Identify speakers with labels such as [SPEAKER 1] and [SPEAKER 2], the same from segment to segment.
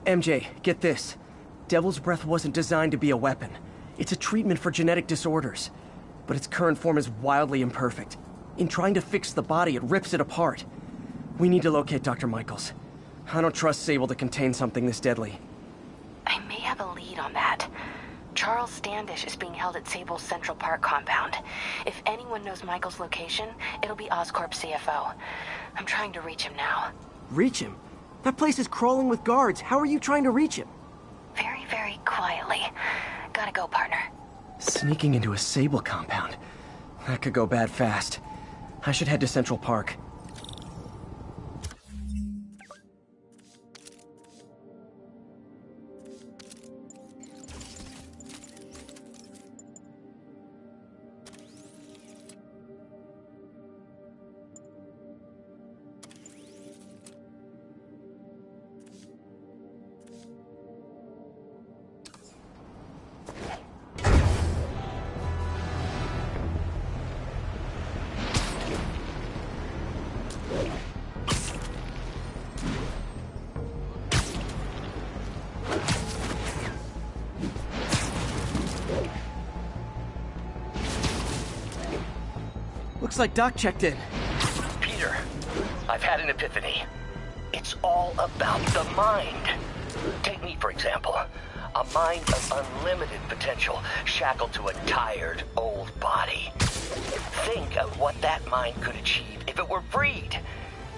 [SPEAKER 1] MJ, get this. Devil's Breath wasn't designed to be a weapon. It's a treatment for genetic disorders. But its current form is wildly imperfect. In trying to fix the body, it rips it apart. We need to locate Dr. Michaels. I don't trust Sable to contain something this deadly.
[SPEAKER 2] I may have a lead on that. Charles Standish is being held at Sable's Central Park compound. If anyone knows Michael's location, it'll be Oscorp's CFO. I'm trying to reach him now.
[SPEAKER 1] Reach him? That place is crawling with guards. How are you trying to reach him?
[SPEAKER 2] Very, very quietly. Gotta go, partner.
[SPEAKER 1] Sneaking into a Sable compound. That could go bad fast. I should head to Central Park. Looks like Doc checked in.
[SPEAKER 3] Peter, I've had an epiphany. It's all about the mind. Take me, for example. A mind of unlimited potential, shackled to a tired, old body. Think of what that mind could achieve if it were freed.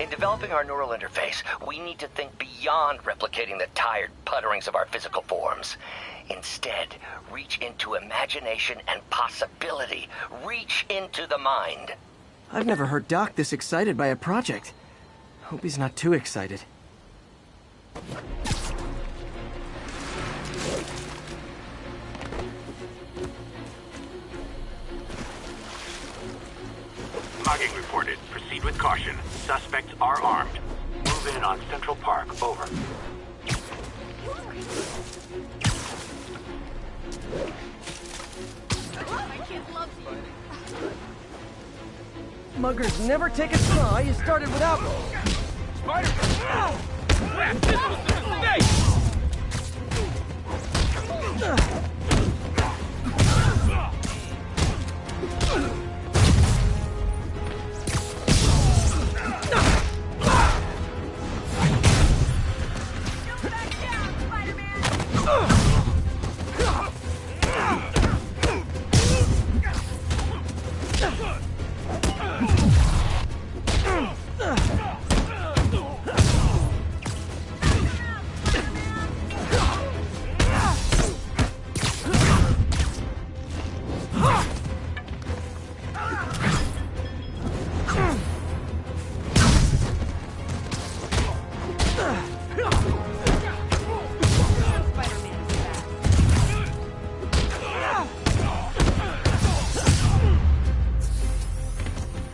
[SPEAKER 3] In developing our neural interface, we need to think beyond replicating the tired putterings of our physical forms. Instead, reach into imagination and possibility. Reach into the mind.
[SPEAKER 1] I've never heard Doc this excited by a project. Hope he's not too excited.
[SPEAKER 4] Mugging reported. Proceed with caution. Suspects are armed. Move in on Central Park. Over.
[SPEAKER 1] Muggers never take a straw. You started without me.
[SPEAKER 5] Spider-Man! Crap, this was a mistake!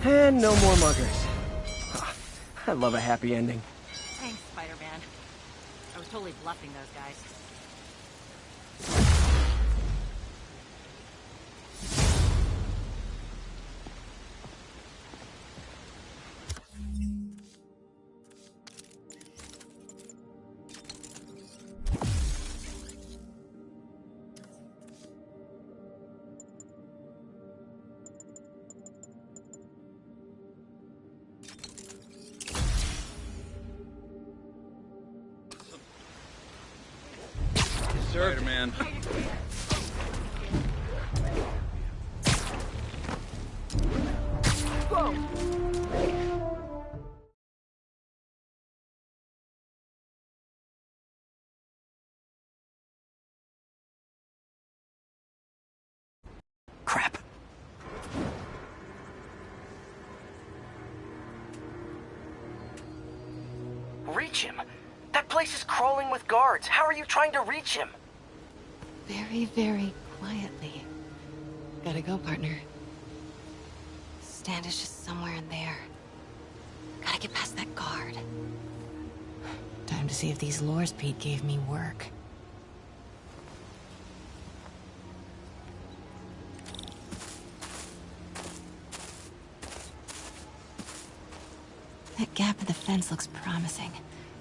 [SPEAKER 1] And no more muggers. I love a happy ending.
[SPEAKER 6] Thanks, Spider-Man. I was totally bluffing those guys.
[SPEAKER 5] Spider-Man.
[SPEAKER 1] Crap.
[SPEAKER 3] Reach him? That place is crawling with guards. How are you trying to reach him?
[SPEAKER 2] Very, very quietly. Gotta go, partner. Standish is somewhere in there. Gotta get past that guard. Time to see if these lures Pete gave me work. That gap in the fence looks promising.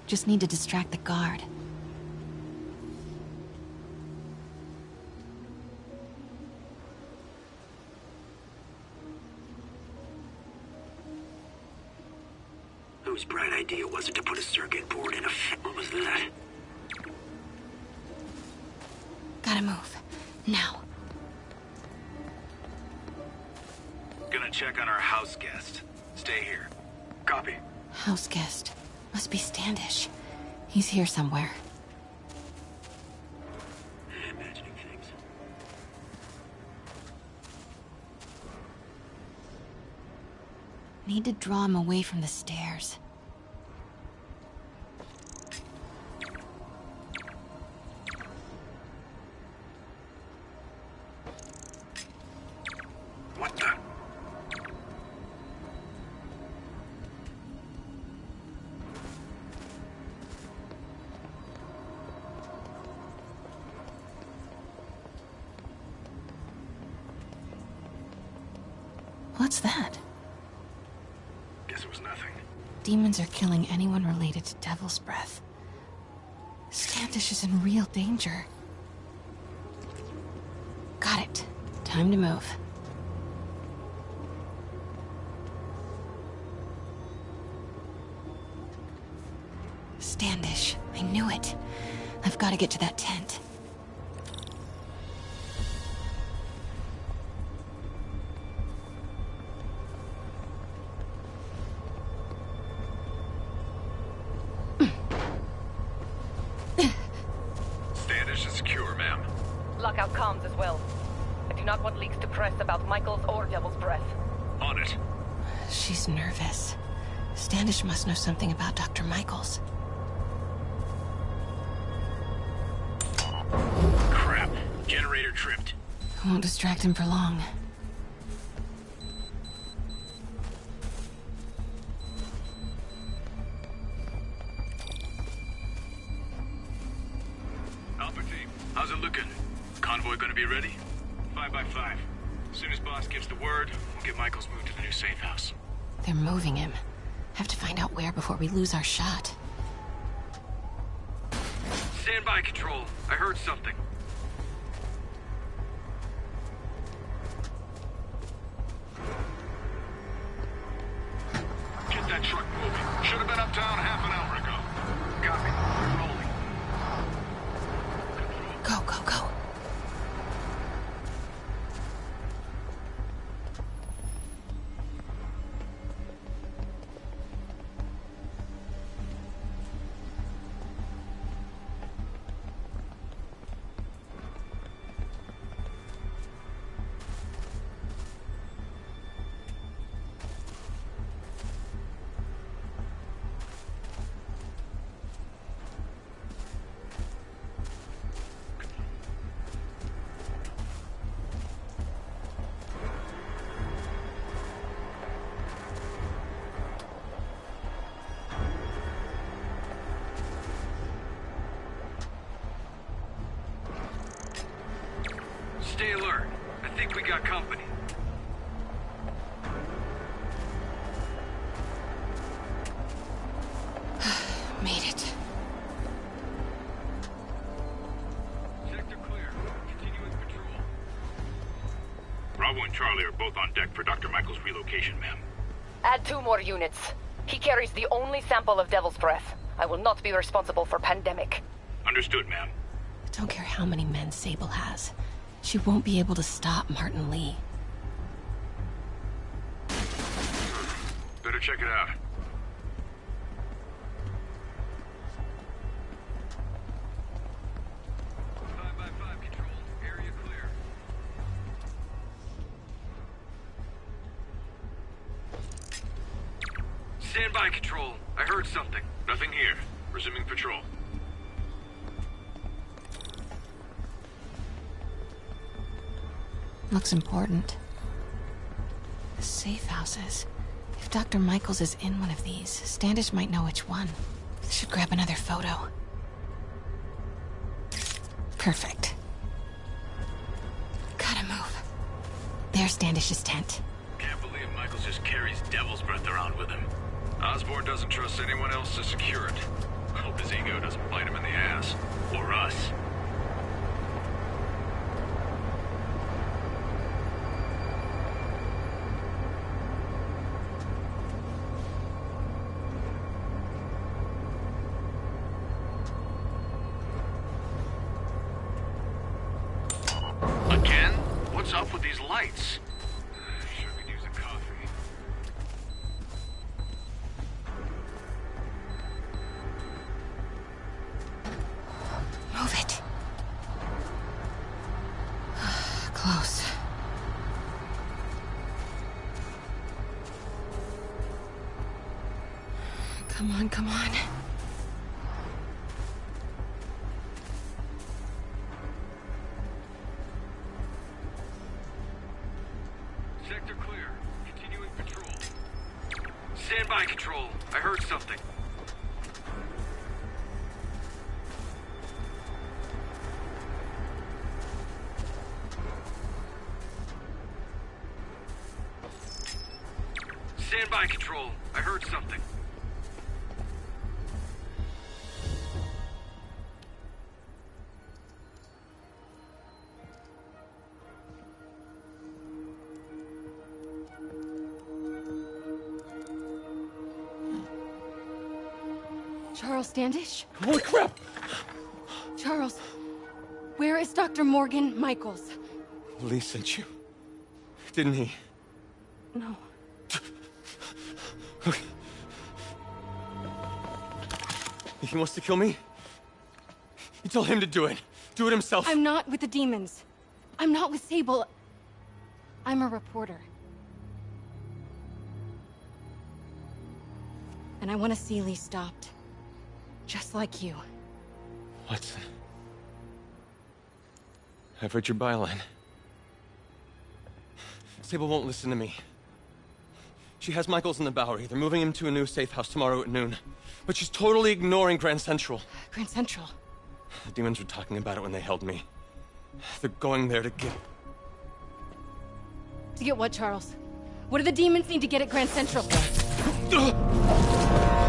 [SPEAKER 2] Just need to distract the guard.
[SPEAKER 7] whose bright idea was it to put a circuit board in a... What was that?
[SPEAKER 2] Gotta move. Now.
[SPEAKER 8] Gonna check on our house guest. Stay here.
[SPEAKER 7] Copy.
[SPEAKER 2] House guest. Must be Standish. He's here somewhere.
[SPEAKER 7] Imagining things.
[SPEAKER 2] Need to draw him away from the stairs.
[SPEAKER 7] What the?
[SPEAKER 2] What's that?
[SPEAKER 7] Guess it was nothing.
[SPEAKER 2] Demons are killing anyone related to Devil's Breath. Standish is in real danger. Got it. Time to move. Standish. I knew it. I've got to get to that tent.
[SPEAKER 8] Standish is secure, ma'am.
[SPEAKER 9] Lockout comms as well. I do not want leaks to press about Michaels or Devil's Breath.
[SPEAKER 8] On it.
[SPEAKER 2] She's nervous. Standish must know something about Dr. Michaels.
[SPEAKER 8] Crap. Generator tripped.
[SPEAKER 2] I won't distract him for long.
[SPEAKER 8] Alpha team, how's it looking? Convoy gonna be ready? 5 by 5. As soon as boss gives the word, we'll get Michaels moved to the new safe house.
[SPEAKER 2] They're moving him. Have to find out where before we lose our shot.
[SPEAKER 8] Stand by, Control. I heard something. Get that truck moving. Should have been uptown half an hour ago. Copy. We're rolling.
[SPEAKER 2] Go, go, go.
[SPEAKER 8] Stay alert. I think we got company.
[SPEAKER 2] Made it.
[SPEAKER 8] Sector clear. Continuing patrol.
[SPEAKER 4] Bravo and Charlie are both on deck for Dr. Michaels' relocation, ma'am.
[SPEAKER 9] Add 2 more units. He carries the only sample of Devil's Breath. I will not be responsible for pandemic.
[SPEAKER 4] Understood, ma'am.
[SPEAKER 2] Don't care how many men Sable has. She won't be able to stop Martin Lee.
[SPEAKER 8] Better check it out. Five by 5 Control. Area clear. Stand by, Control. I heard something.
[SPEAKER 4] Nothing here. Resuming patrol.
[SPEAKER 2] Looks important. The safe houses. If Dr. Michaels is in one of these, Standish might know which one. Should grab another photo. Perfect. Gotta move. There's Standish's tent.
[SPEAKER 8] Can't believe Michaels just carries Devil's Breath around with him. Osborn doesn't trust anyone else to secure it. Hope his ego doesn't bite him in the ass. Or us. what's up with these lights. Sure could use a coffee.
[SPEAKER 2] Move it. Close. Come on, come on.
[SPEAKER 8] Sector clear. Continuing patrol. Stand by, Control. I heard something. Stand by, Control. I heard something.
[SPEAKER 2] Charles Standish?
[SPEAKER 1] Holy crap!
[SPEAKER 2] Charles, where is Dr. Morgan Michaels?
[SPEAKER 1] Lee sent you. Didn't he?
[SPEAKER 2] No.
[SPEAKER 1] Okay. He wants to kill me? You tell him to do it. Do it himself.
[SPEAKER 2] I'm not with the demons. I'm not with Sable. I'm a reporter. And I want to see Lee stopped. Just like you.
[SPEAKER 1] Watson. I've read your byline. Sable won't listen to me. She has Michaels in the Bowery. They're moving him to a new safe house tomorrow at noon. But she's totally ignoring Grand Central.
[SPEAKER 2] Grand Central?
[SPEAKER 1] The demons were talking about it when they held me. They're going there to get...
[SPEAKER 2] To get what, Charles? What do the demons need to get at Grand Central?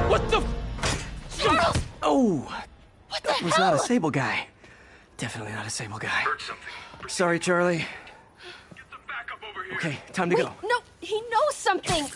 [SPEAKER 1] What the...
[SPEAKER 2] Charles!
[SPEAKER 1] Oh!
[SPEAKER 2] What the
[SPEAKER 1] That was
[SPEAKER 2] hell?
[SPEAKER 1] not a Sable guy. Definitely not a Sable guy.
[SPEAKER 8] Heard something.
[SPEAKER 1] Sorry, Charlie.
[SPEAKER 8] Get the backup over here.
[SPEAKER 1] Okay, time to
[SPEAKER 2] Wait,
[SPEAKER 1] go.
[SPEAKER 2] no, he knows something!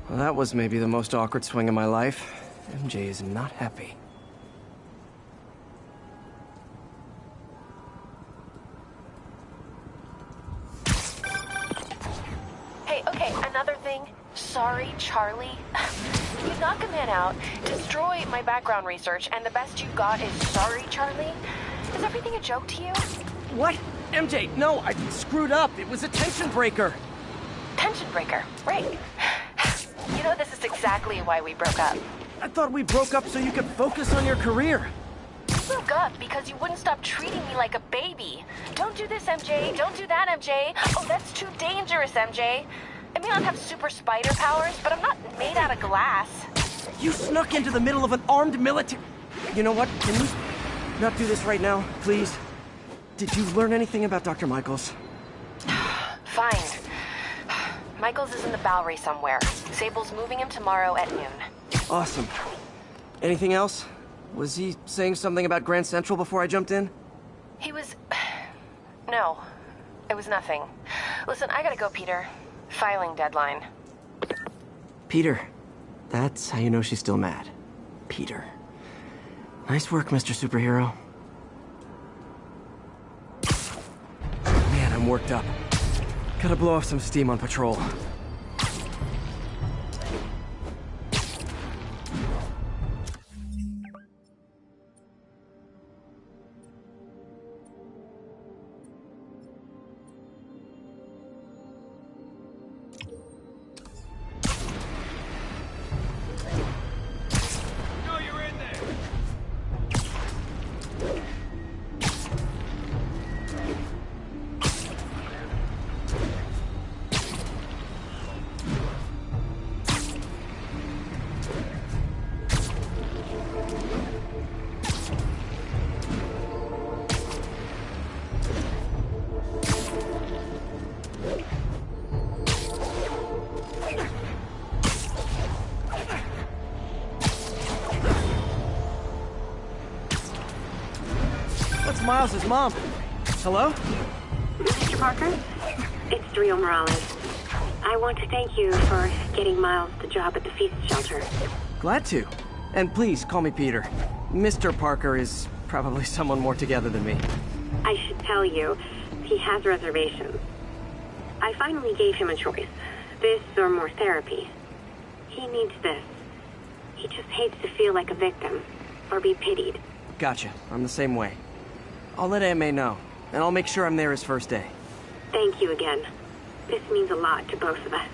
[SPEAKER 1] Well, that was maybe the most awkward swing of my life. MJ is not happy.
[SPEAKER 2] Hey, okay, another thing. Sorry, Charlie. You knock a man out, destroy my background research, and the best you got is sorry, Charlie? Is everything a joke to you?
[SPEAKER 1] What? MJ, no, I screwed up. It was a tension breaker.
[SPEAKER 2] Tension breaker, right. You know, this is exactly why we broke up.
[SPEAKER 1] I thought we broke up so you could focus on your career.
[SPEAKER 2] We broke up because you wouldn't stop treating me like a baby. Don't do this, MJ. Don't do that, MJ. Oh, that's too dangerous, MJ. I may not have super spider powers, but I'm not made out of glass.
[SPEAKER 1] You snuck into the middle of an armed military... You know what? Can we not do this right now, please? Did you learn anything about Dr. Michaels?
[SPEAKER 2] Fine. Michaels is in the Bowery somewhere. Sable's moving him tomorrow at noon.
[SPEAKER 1] Awesome. Anything else? Was he saying something about Grand Central before I jumped in?
[SPEAKER 2] He was... No. It was nothing. Listen, I gotta go, Peter. Filing deadline.
[SPEAKER 1] Peter. That's how you know she's still mad. Peter. Nice work, Mr. Superhero. Man, I'm worked up. Gotta blow off some steam on patrol. Miles' mom. Hello?
[SPEAKER 10] Mr. Parker? It's Dario Morales. I want to thank you for getting Miles the job at the feast shelter.
[SPEAKER 1] Glad to. And please, call me Peter. Mr. Parker is probably someone more together than me.
[SPEAKER 10] I should tell you, he has reservations. I finally gave him a choice. This or more therapy. He needs this. He just hates to feel like a victim, or be pitied.
[SPEAKER 1] Gotcha. I'm the same way. I'll let Aunt May know, and I'll make sure I'm there his first day.
[SPEAKER 10] Thank you again. This means a lot to both of us.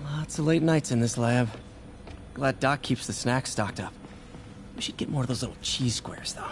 [SPEAKER 1] Lots of late nights in this lab. Glad Doc keeps the snacks stocked up. We should get more of those little cheese squares, though.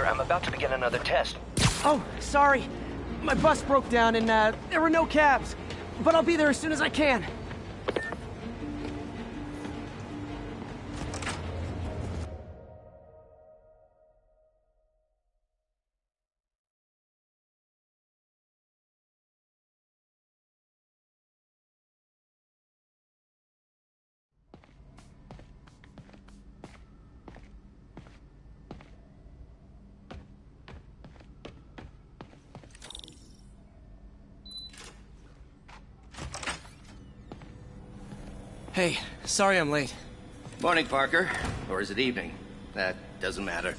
[SPEAKER 3] I'm about to begin another test.
[SPEAKER 1] Oh, sorry. My bus broke down and there were no cabs. But I'll be there as soon as I can. Hey, sorry I'm late.
[SPEAKER 3] Morning, Parker. Or is it evening? That doesn't matter.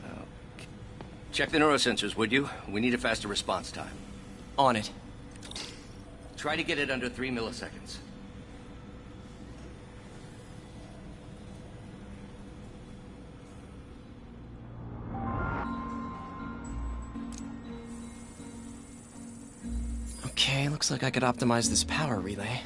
[SPEAKER 3] Okay. Check the neurosensors, would you? We need a faster response time.
[SPEAKER 1] On it.
[SPEAKER 3] Try to get it under 3 milliseconds.
[SPEAKER 1] Okay, looks like I could optimize this power relay.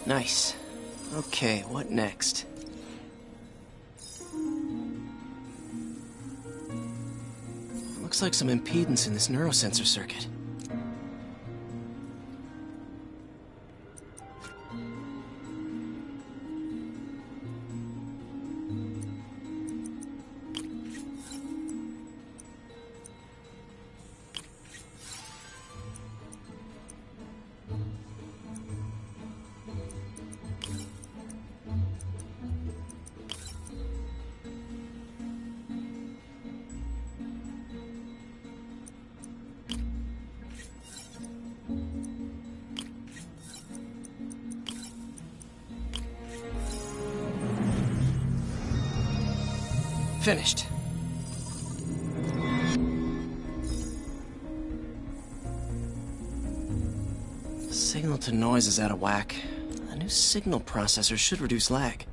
[SPEAKER 1] Nice. Okay, what next? Looks like some impedance in this neurosensor circuit. Finished. Signal to noise is out of whack. A new signal processor should reduce lag.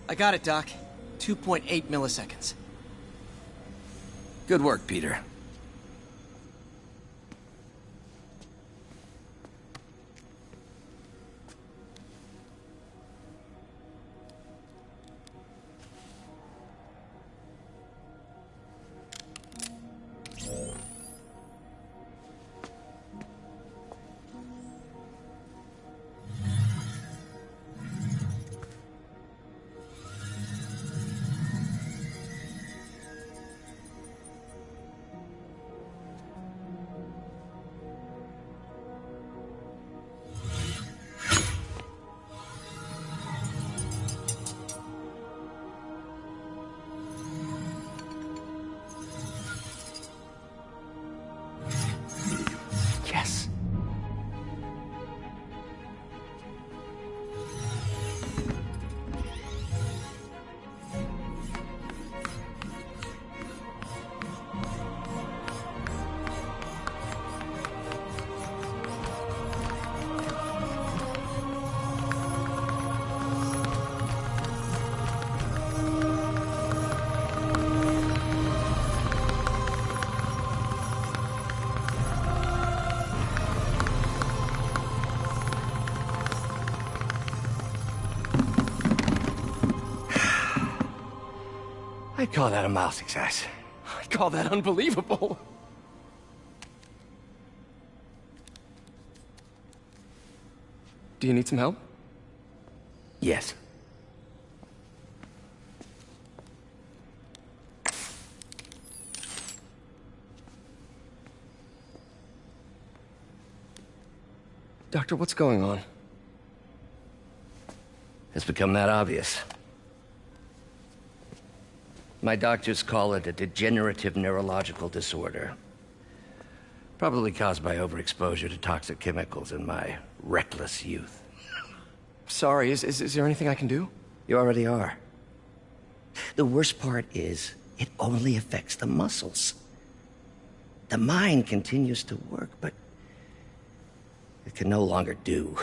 [SPEAKER 1] I got it, Doc. 2.8 milliseconds.
[SPEAKER 3] Good work, Peter.
[SPEAKER 1] Yes.
[SPEAKER 3] I'd call that a mild success.
[SPEAKER 1] I call that unbelievable. Do you need some help?
[SPEAKER 3] Yes.
[SPEAKER 1] Doctor, what's going on?
[SPEAKER 3] It's become that obvious. My doctors call it a degenerative neurological disorder. Probably caused by overexposure to toxic chemicals in my reckless youth.
[SPEAKER 1] Sorry, is there anything I can do?
[SPEAKER 3] You already are. The worst part is, it only affects the muscles. The mind continues to work, but it can no longer do.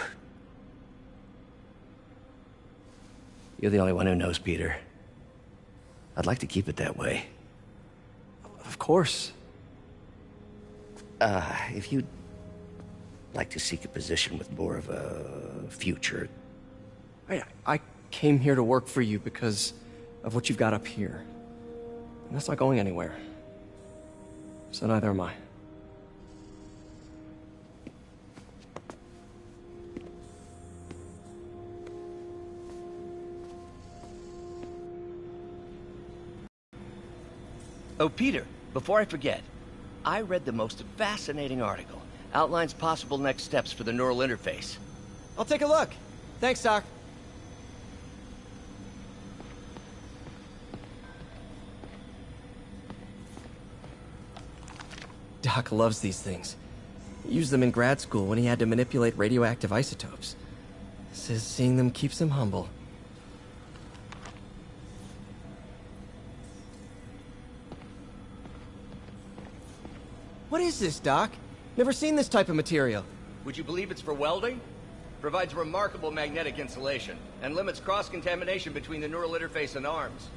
[SPEAKER 3] You're the only one who knows, Peter. I'd like to keep it that way.
[SPEAKER 1] Of course.
[SPEAKER 3] If you'd like to seek a position with more of a future...
[SPEAKER 1] I came here to work for you because of what you've got up here. And that's not going anywhere. So neither am I.
[SPEAKER 3] Oh, Peter, before I forget, I read the most fascinating article. Outlines possible next steps for the neural interface.
[SPEAKER 1] I'll take a look. Thanks, Doc. Doc loves these things. He used them in grad school when he had to manipulate radioactive isotopes. Says seeing them keeps him humble. What is this, Doc? Never seen this type of material.
[SPEAKER 3] Would you believe it's for welding? Provides remarkable magnetic insulation, and limits cross-contamination between the neural interface and arms.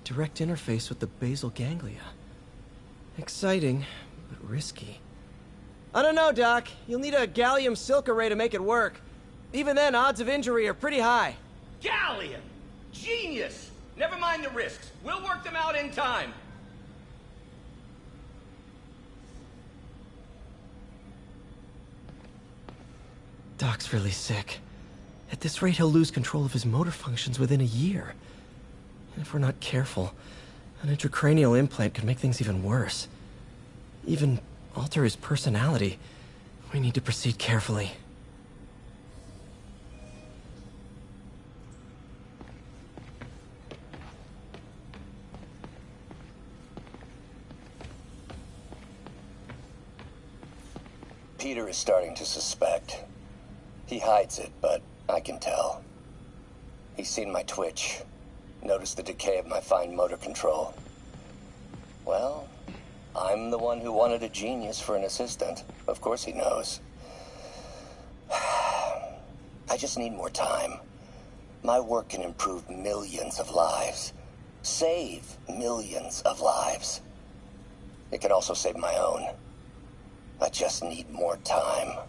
[SPEAKER 1] Direct interface with the basal ganglia. Exciting, but risky. I don't know, Doc. You'll need a gallium silk array to make it work. Even then, odds of injury are pretty high.
[SPEAKER 3] Gallium! Genius! Never mind the risks. We'll work them out in time.
[SPEAKER 1] Doc's really sick. At this rate, he'll lose control of his motor functions within a year. And if we're not careful, an intracranial implant could make things even worse. Even alter his personality. We need to proceed carefully.
[SPEAKER 3] Peter is starting to suspect. He hides it, but I can tell. He's seen my twitch, noticed the decay of my fine motor control. Well, I'm the one who wanted a genius for an assistant. Of course he knows. I just need more time. My work can improve millions of lives. Save millions of lives. It can also save my own. I just need more time.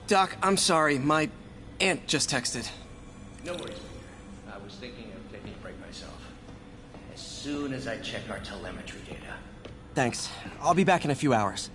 [SPEAKER 1] Doc, I'm sorry. My aunt just texted.
[SPEAKER 3] No worries, Peter. I was thinking of taking a break myself. As soon as I check our telemetry data.
[SPEAKER 1] Thanks. I'll be back in a few hours.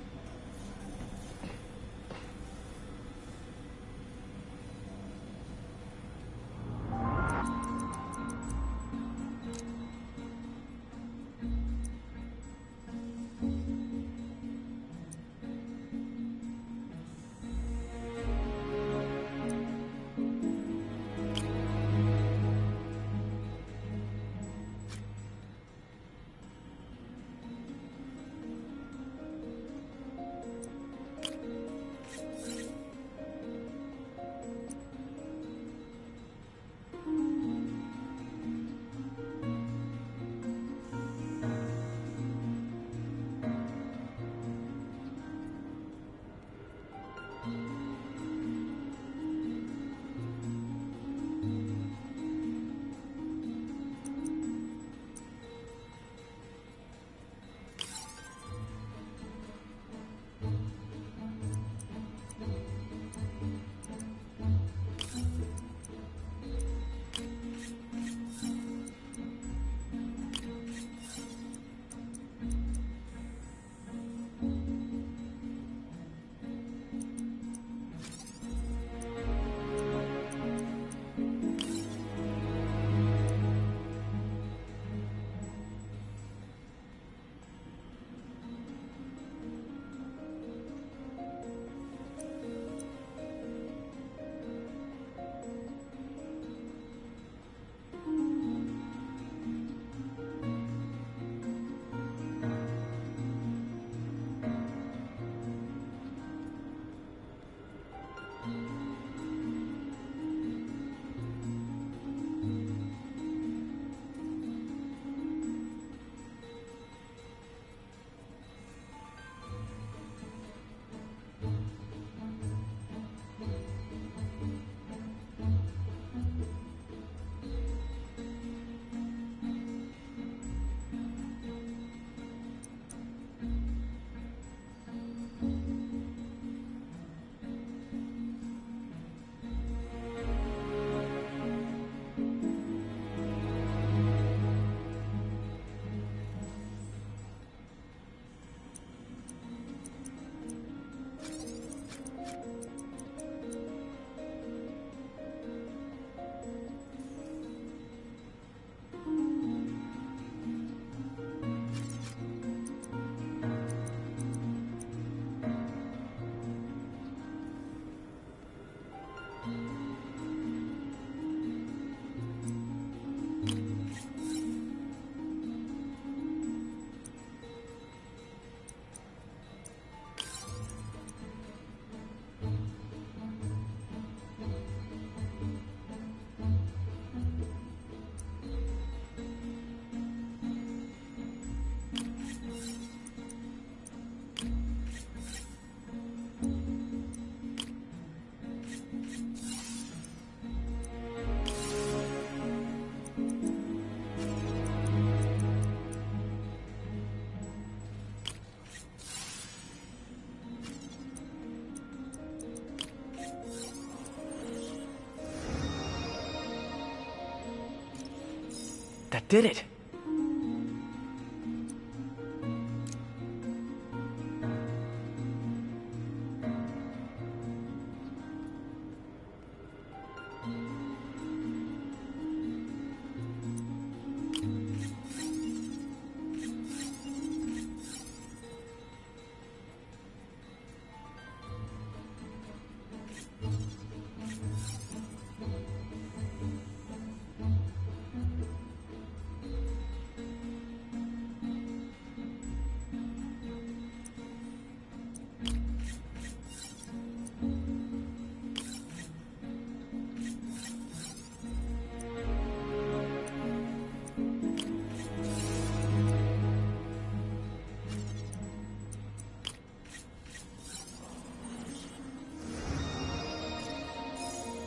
[SPEAKER 1] That did it.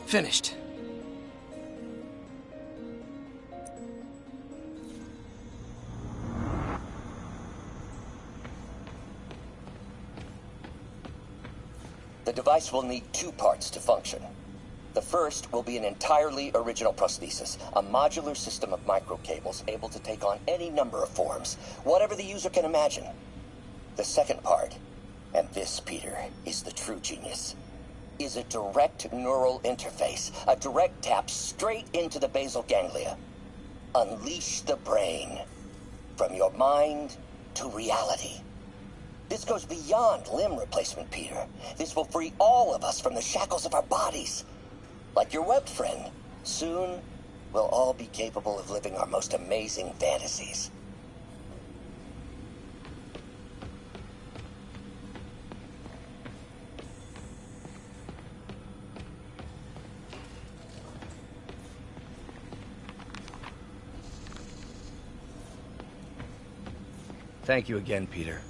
[SPEAKER 1] Finished.
[SPEAKER 3] The device will need two parts to function. The first will be an entirely original prosthesis, a modular system of microcables able to take on any number of forms, whatever the user can imagine. The second part, and this, Peter, is the true genius, is a direct neural interface, a direct tap straight into the basal ganglia. Unleash the brain. From your mind to reality. This goes beyond limb replacement, Peter. This will free all of us from the shackles of our bodies. Like your web friend, soon we'll all be capable of living our most amazing fantasies. Thank you again, Peter.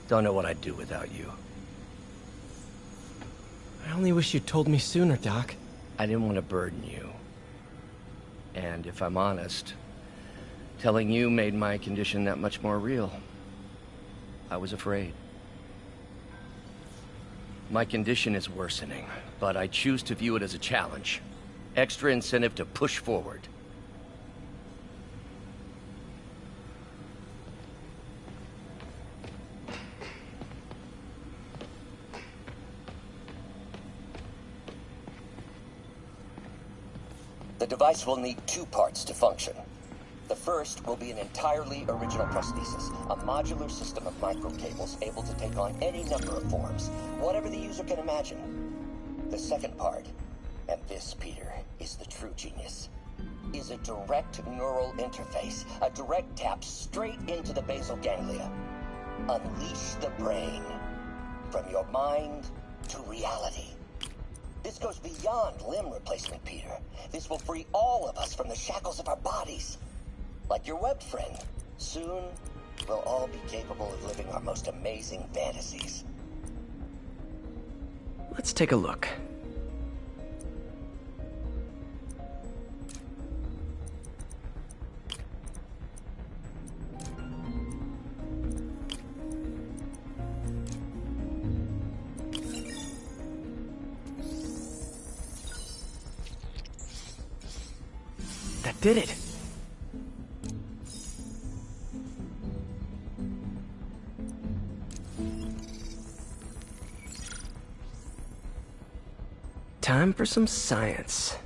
[SPEAKER 3] Don't know what I'd do without you.
[SPEAKER 1] I only wish you'd told me sooner, Doc.
[SPEAKER 3] I didn't want to burden you. And if I'm honest, telling you made my condition that much more real. I was afraid. My condition is worsening, but I choose to view it as a challenge. Extra incentive to push forward. The device will need two parts to function. The first will be an entirely original prosthesis, a modular system of microcables able to take on any number of forms, whatever the user can imagine. The second part, and this, Peter, is the true genius, is a direct neural interface, a direct tap straight into the basal ganglia. Unleash the brain. From your mind to reality. This goes beyond limb replacement, Peter. This will free all of us from the shackles of our bodies. Like your web friend, soon we'll all be capable of living our most amazing fantasies.
[SPEAKER 1] Let's take a look. That did it. Time for some science.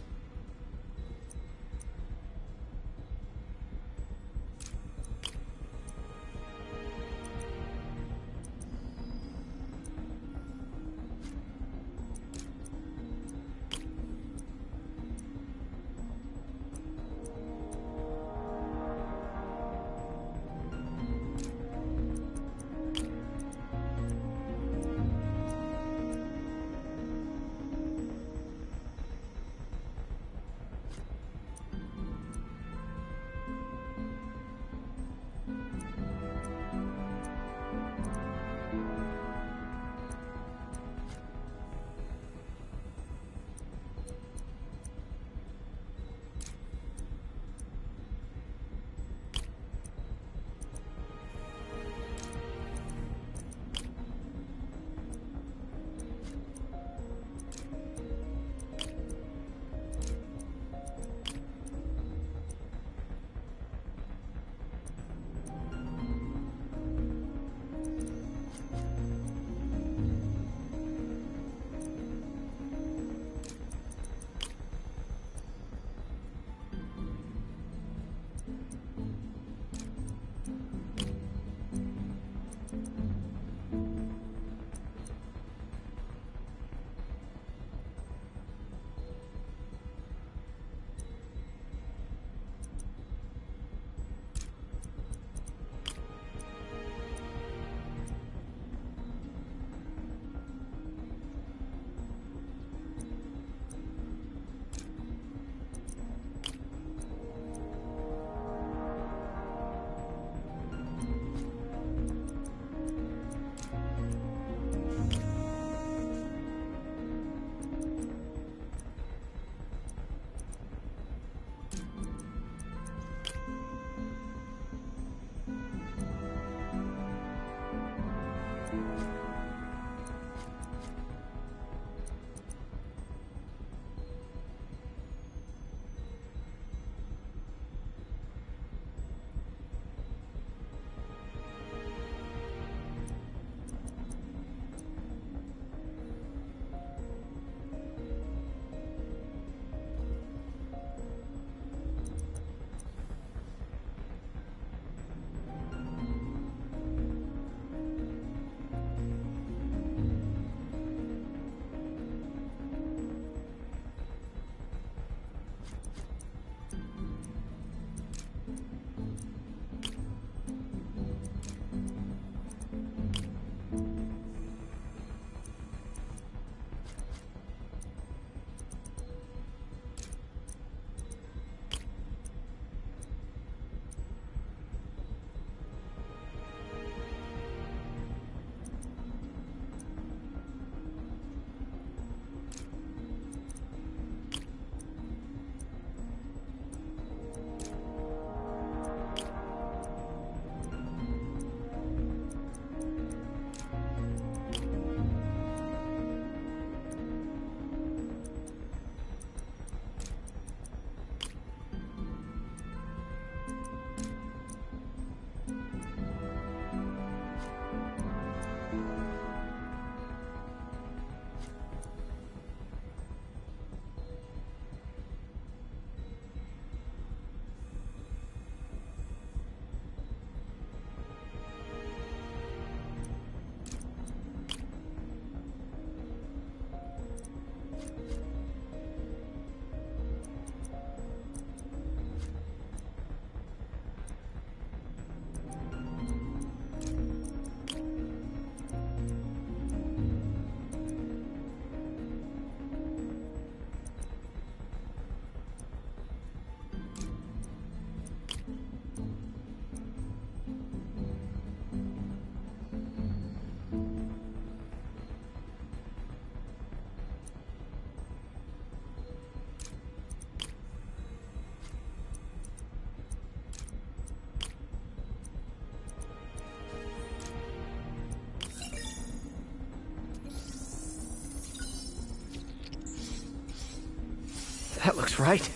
[SPEAKER 1] That looks right.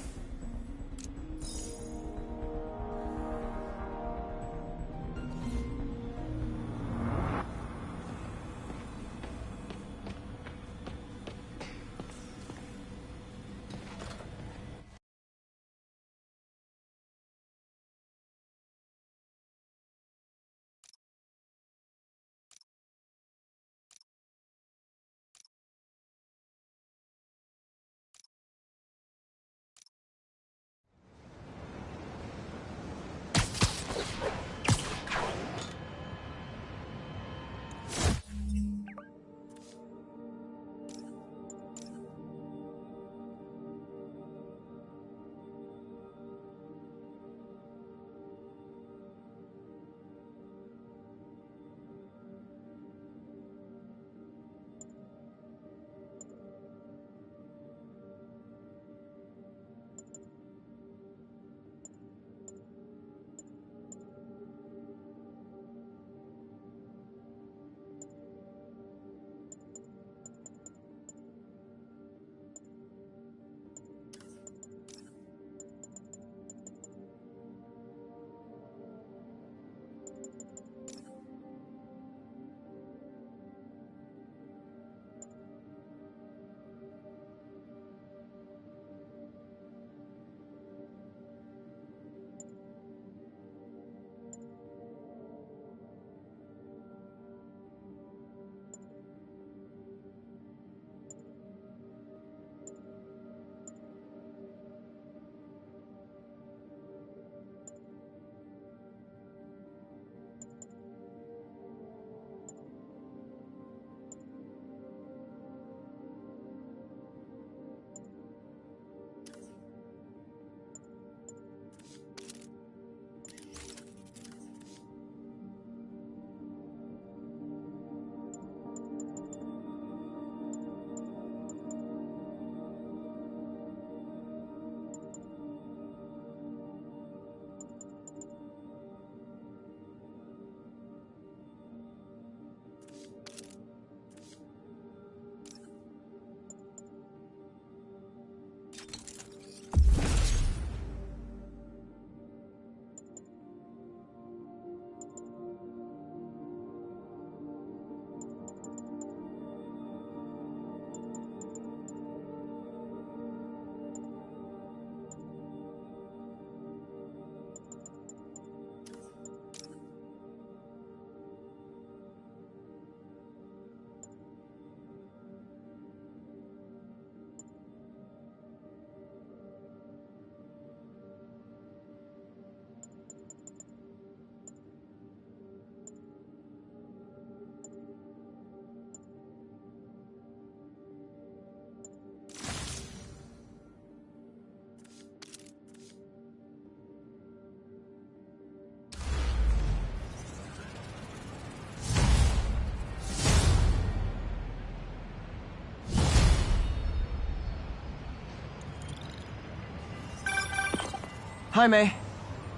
[SPEAKER 1] Hi, May.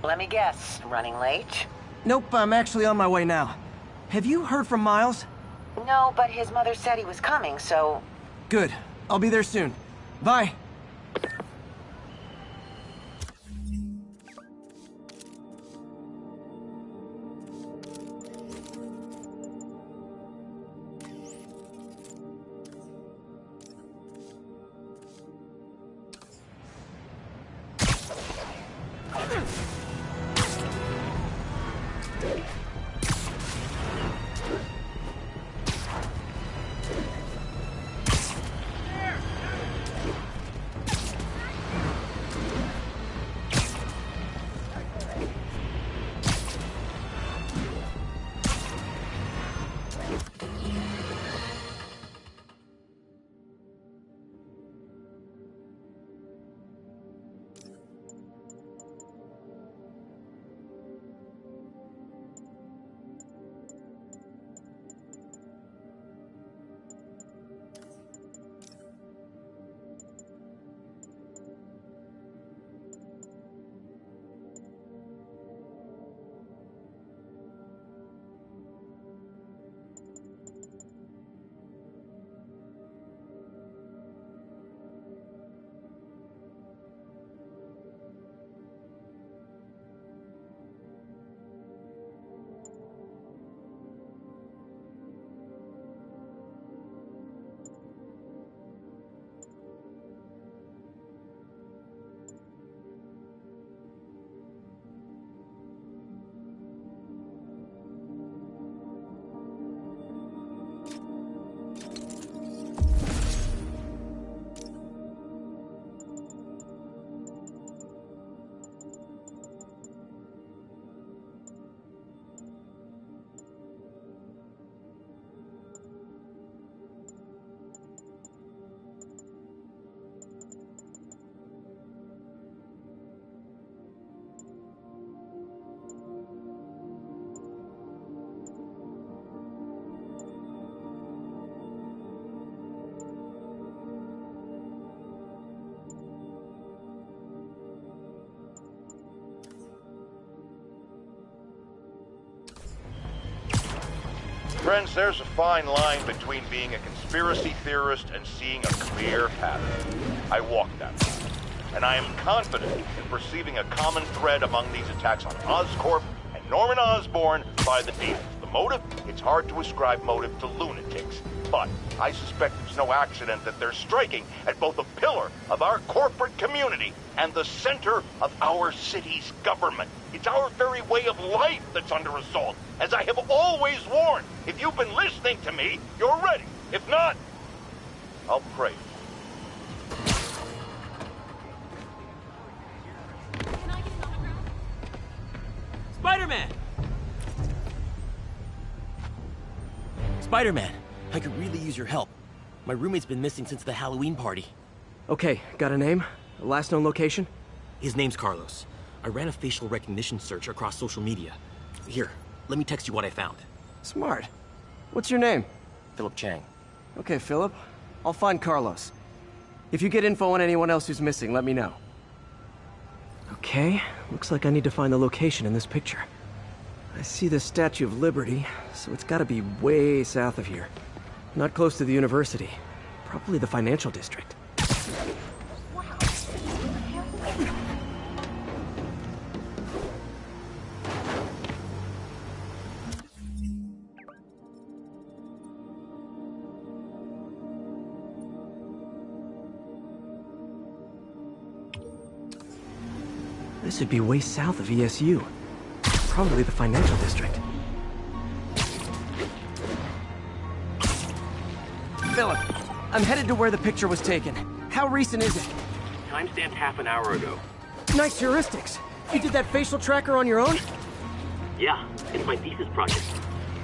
[SPEAKER 11] Let me guess, running late?
[SPEAKER 1] Nope, I'm actually on my way now. Have you heard from Miles?
[SPEAKER 11] No, but his mother said he was coming, so...
[SPEAKER 1] Good. I'll be there soon. Bye.
[SPEAKER 12] Friends, there's a fine line between being a conspiracy theorist and seeing a clear pattern. I walk that line, and I am confident in perceiving a common thread among these attacks on Oscorp and Norman Osborn by the demons. The motive? It's hard to ascribe motive to lunatics, but I suspect it's no accident that they're striking at both a pillar of our corporate community and the center of our city's government. It's our very way of life that's under assault. As I have always warned, if you've been listening to me, you're ready. If not, I'll pray.
[SPEAKER 13] Spider-Man! Spider-Man, I could really use your help. My roommate's been missing since the Halloween party.
[SPEAKER 1] Okay, got a name? A last known location?
[SPEAKER 13] His name's Carlos. I ran a facial recognition search across social media. Here, let me text you what I found.
[SPEAKER 1] Smart. What's your name?
[SPEAKER 13] Philip Chang.
[SPEAKER 1] Okay, Philip. I'll find Carlos. If you get info on anyone else who's missing, let me know. Okay, looks like I need to find the location in this picture. I see the Statue of Liberty, so it's gotta be way south of here. Not close to the university. Probably the financial district. This would be way south of ESU. Probably the financial district. Philip, I'm headed to where the picture was taken. How recent is it?
[SPEAKER 4] Timestamped half an hour ago.
[SPEAKER 1] Nice heuristics. You did that facial tracker on your own?
[SPEAKER 4] Yeah, it's my thesis project.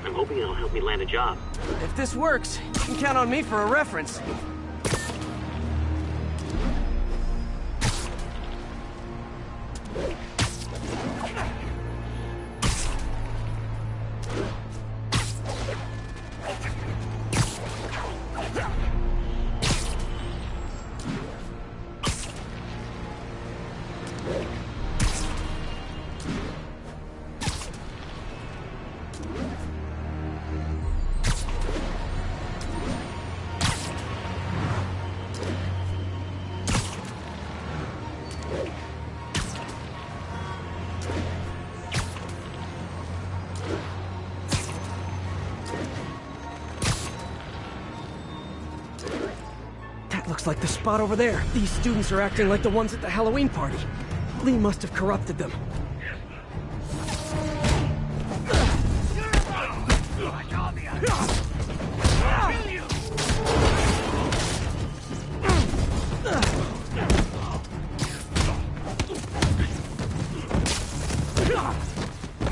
[SPEAKER 4] I'm hoping it'll help me land a job.
[SPEAKER 1] If this works, you can count on me for a reference. Looks like the spot over there. These students are acting like the ones at the Halloween party. Lee must have corrupted them.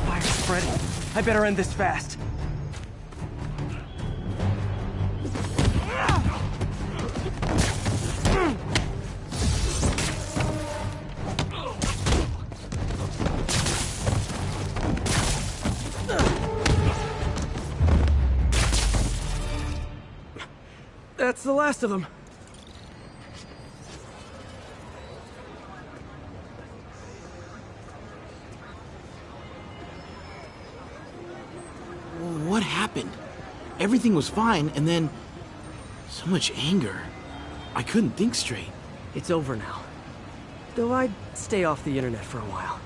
[SPEAKER 1] Fire's spreading. I better end this fast. That's the last of them.
[SPEAKER 14] What happened? Everything was fine, and then... so much anger. I couldn't think straight.
[SPEAKER 1] It's over now. Though I'd stay off the internet for a while.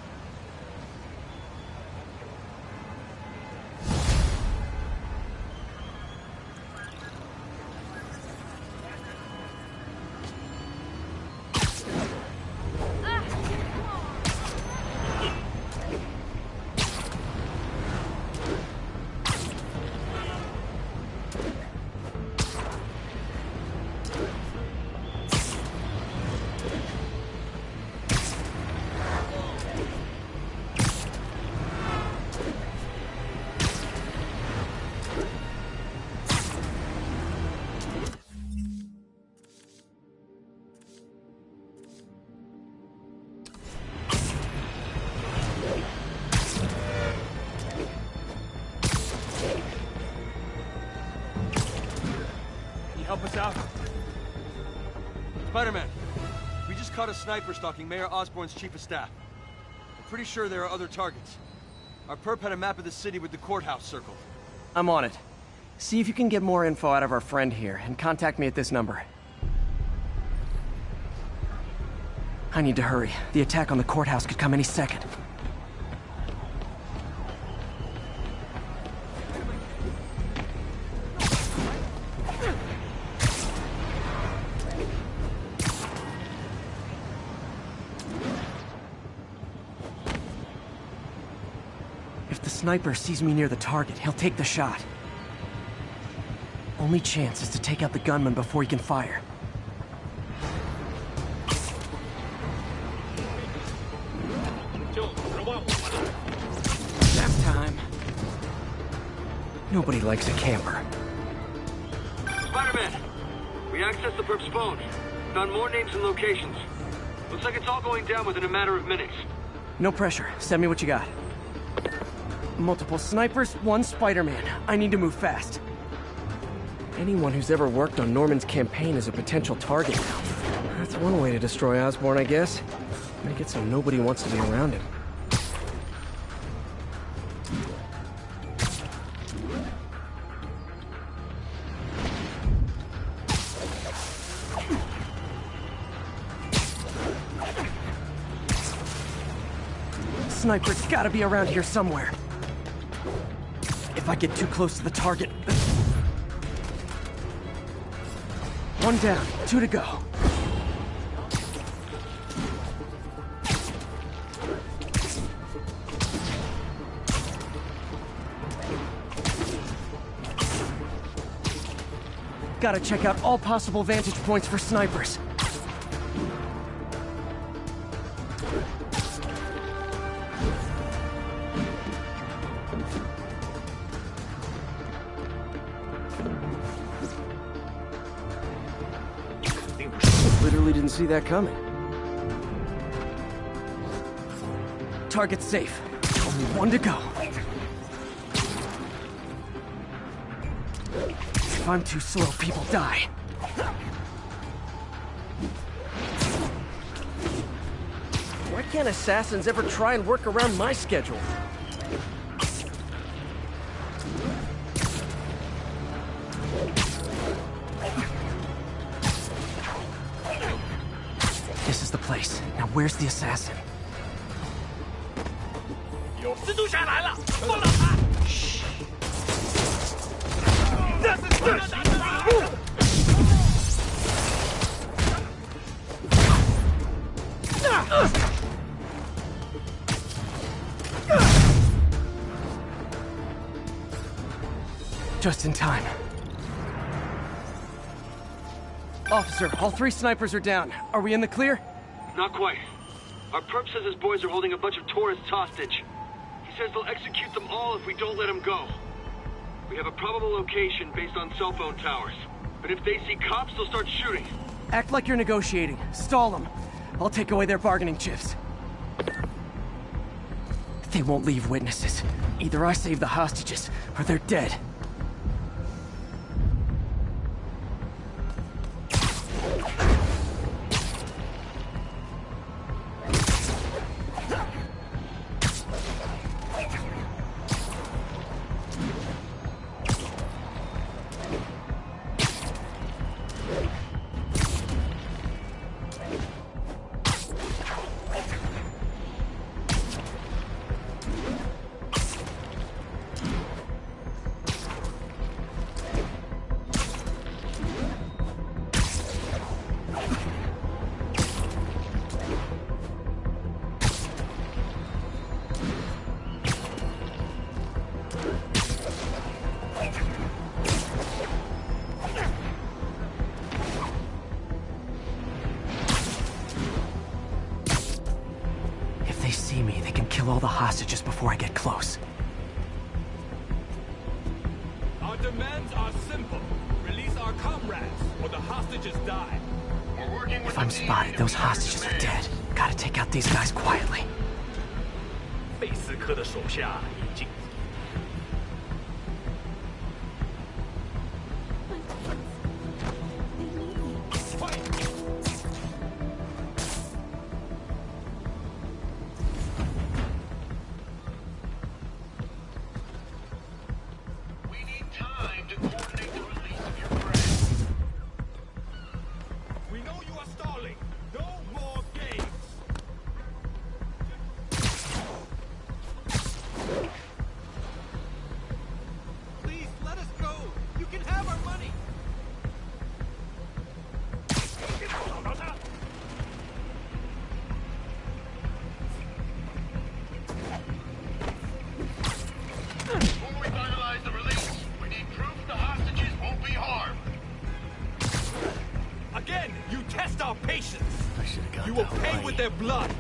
[SPEAKER 15] Help us out? Spider-Man, we just caught a sniper stalking Mayor Osborn's chief of staff. I'm pretty sure there are other targets. Our perp had a map of the city with the courthouse circled.
[SPEAKER 1] I'm on it. See if you can get more info out of our friend here, and contact me at this number. I need to hurry. The attack on the courthouse could come any second. If the sniper sees me near the target, he'll take the shot. Only chance is to take out the gunman before he can fire. Nap time. Nobody likes a camper.
[SPEAKER 15] Spider-Man! We accessed the perp's phone. Found more names and locations. Looks like it's all going down within a matter of minutes.
[SPEAKER 1] No pressure. Send me what you got. Multiple snipers, one Spider-Man. I need to move fast. Anyone who's ever worked on Norman's campaign is a potential target now. That's one way to destroy Osborn, I guess. Make it so nobody wants to be around him. Sniper's gotta be around here somewhere. If I get too close to the target... One down, 2 to go. Gotta check out all possible vantage points for snipers. Literally didn't see that coming. Target's safe. Only 1 to go. If I'm too slow, people die. Why can't assassins ever try and work around my schedule? This is the place. Now where's the assassin? Shh. Just in time. Officer, all 3 snipers are down. Are we in the clear?
[SPEAKER 15] Not quite. Our perp says his boys are holding a bunch of tourists hostage. He says they'll execute them all if we don't let them go. We have a probable location based on cell phone towers. But if they see cops, they'll start shooting.
[SPEAKER 1] Act like you're negotiating. Stall them. I'll take away their bargaining chips. They won't leave witnesses. Either I save the hostages, or they're dead. All the hostages before I get close.
[SPEAKER 5] Our demands are simple. Release our comrades, or the hostages die.
[SPEAKER 8] We're working with
[SPEAKER 1] If I'm spotted, those hostages are dead. Gotta take out these guys quietly.
[SPEAKER 5] 贝斯科的手下已经。You will pay with their blood.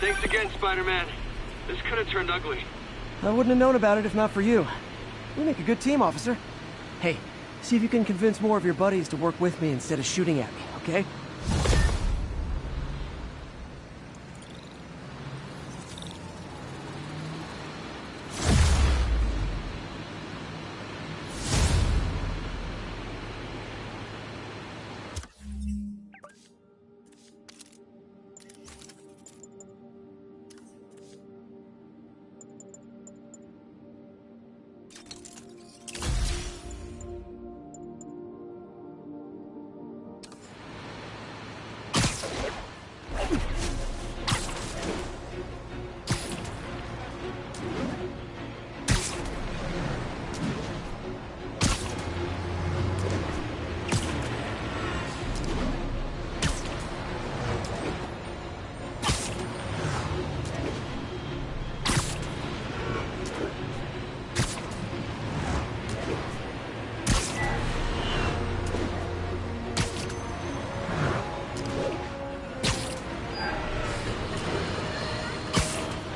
[SPEAKER 15] Thanks again, Spider-Man. This could have turned ugly.
[SPEAKER 1] I wouldn't have known about it if not for you. We make a good team, officer. Hey, see if you can convince more of your buddies to work with me instead of shooting at me, okay?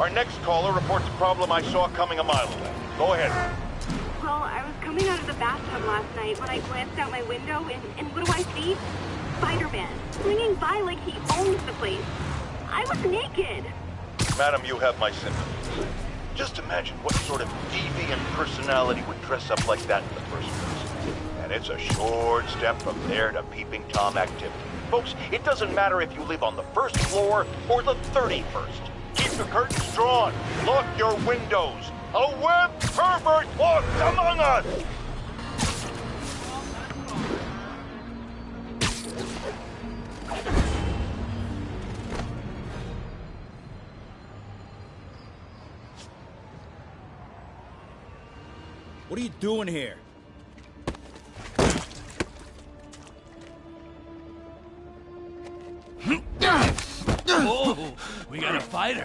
[SPEAKER 12] Our next caller reports a problem I saw coming a mile away. Go ahead.
[SPEAKER 10] Well, I was coming out of the bathtub last night when I glanced out my window, and what do I see? Spider-Man, swinging by like he owns the place. I was naked.
[SPEAKER 12] Madam, you have my sympathies. Just imagine what sort of deviant personality would dress up like that in the first place. And it's a short step from there to peeping Tom activity. Folks, it doesn't matter if you live on the first floor or the 31st. Keep the curtains drawn. Lock your windows. A web pervert walks among us!
[SPEAKER 5] What are you doing here? Oh, we got a fighter.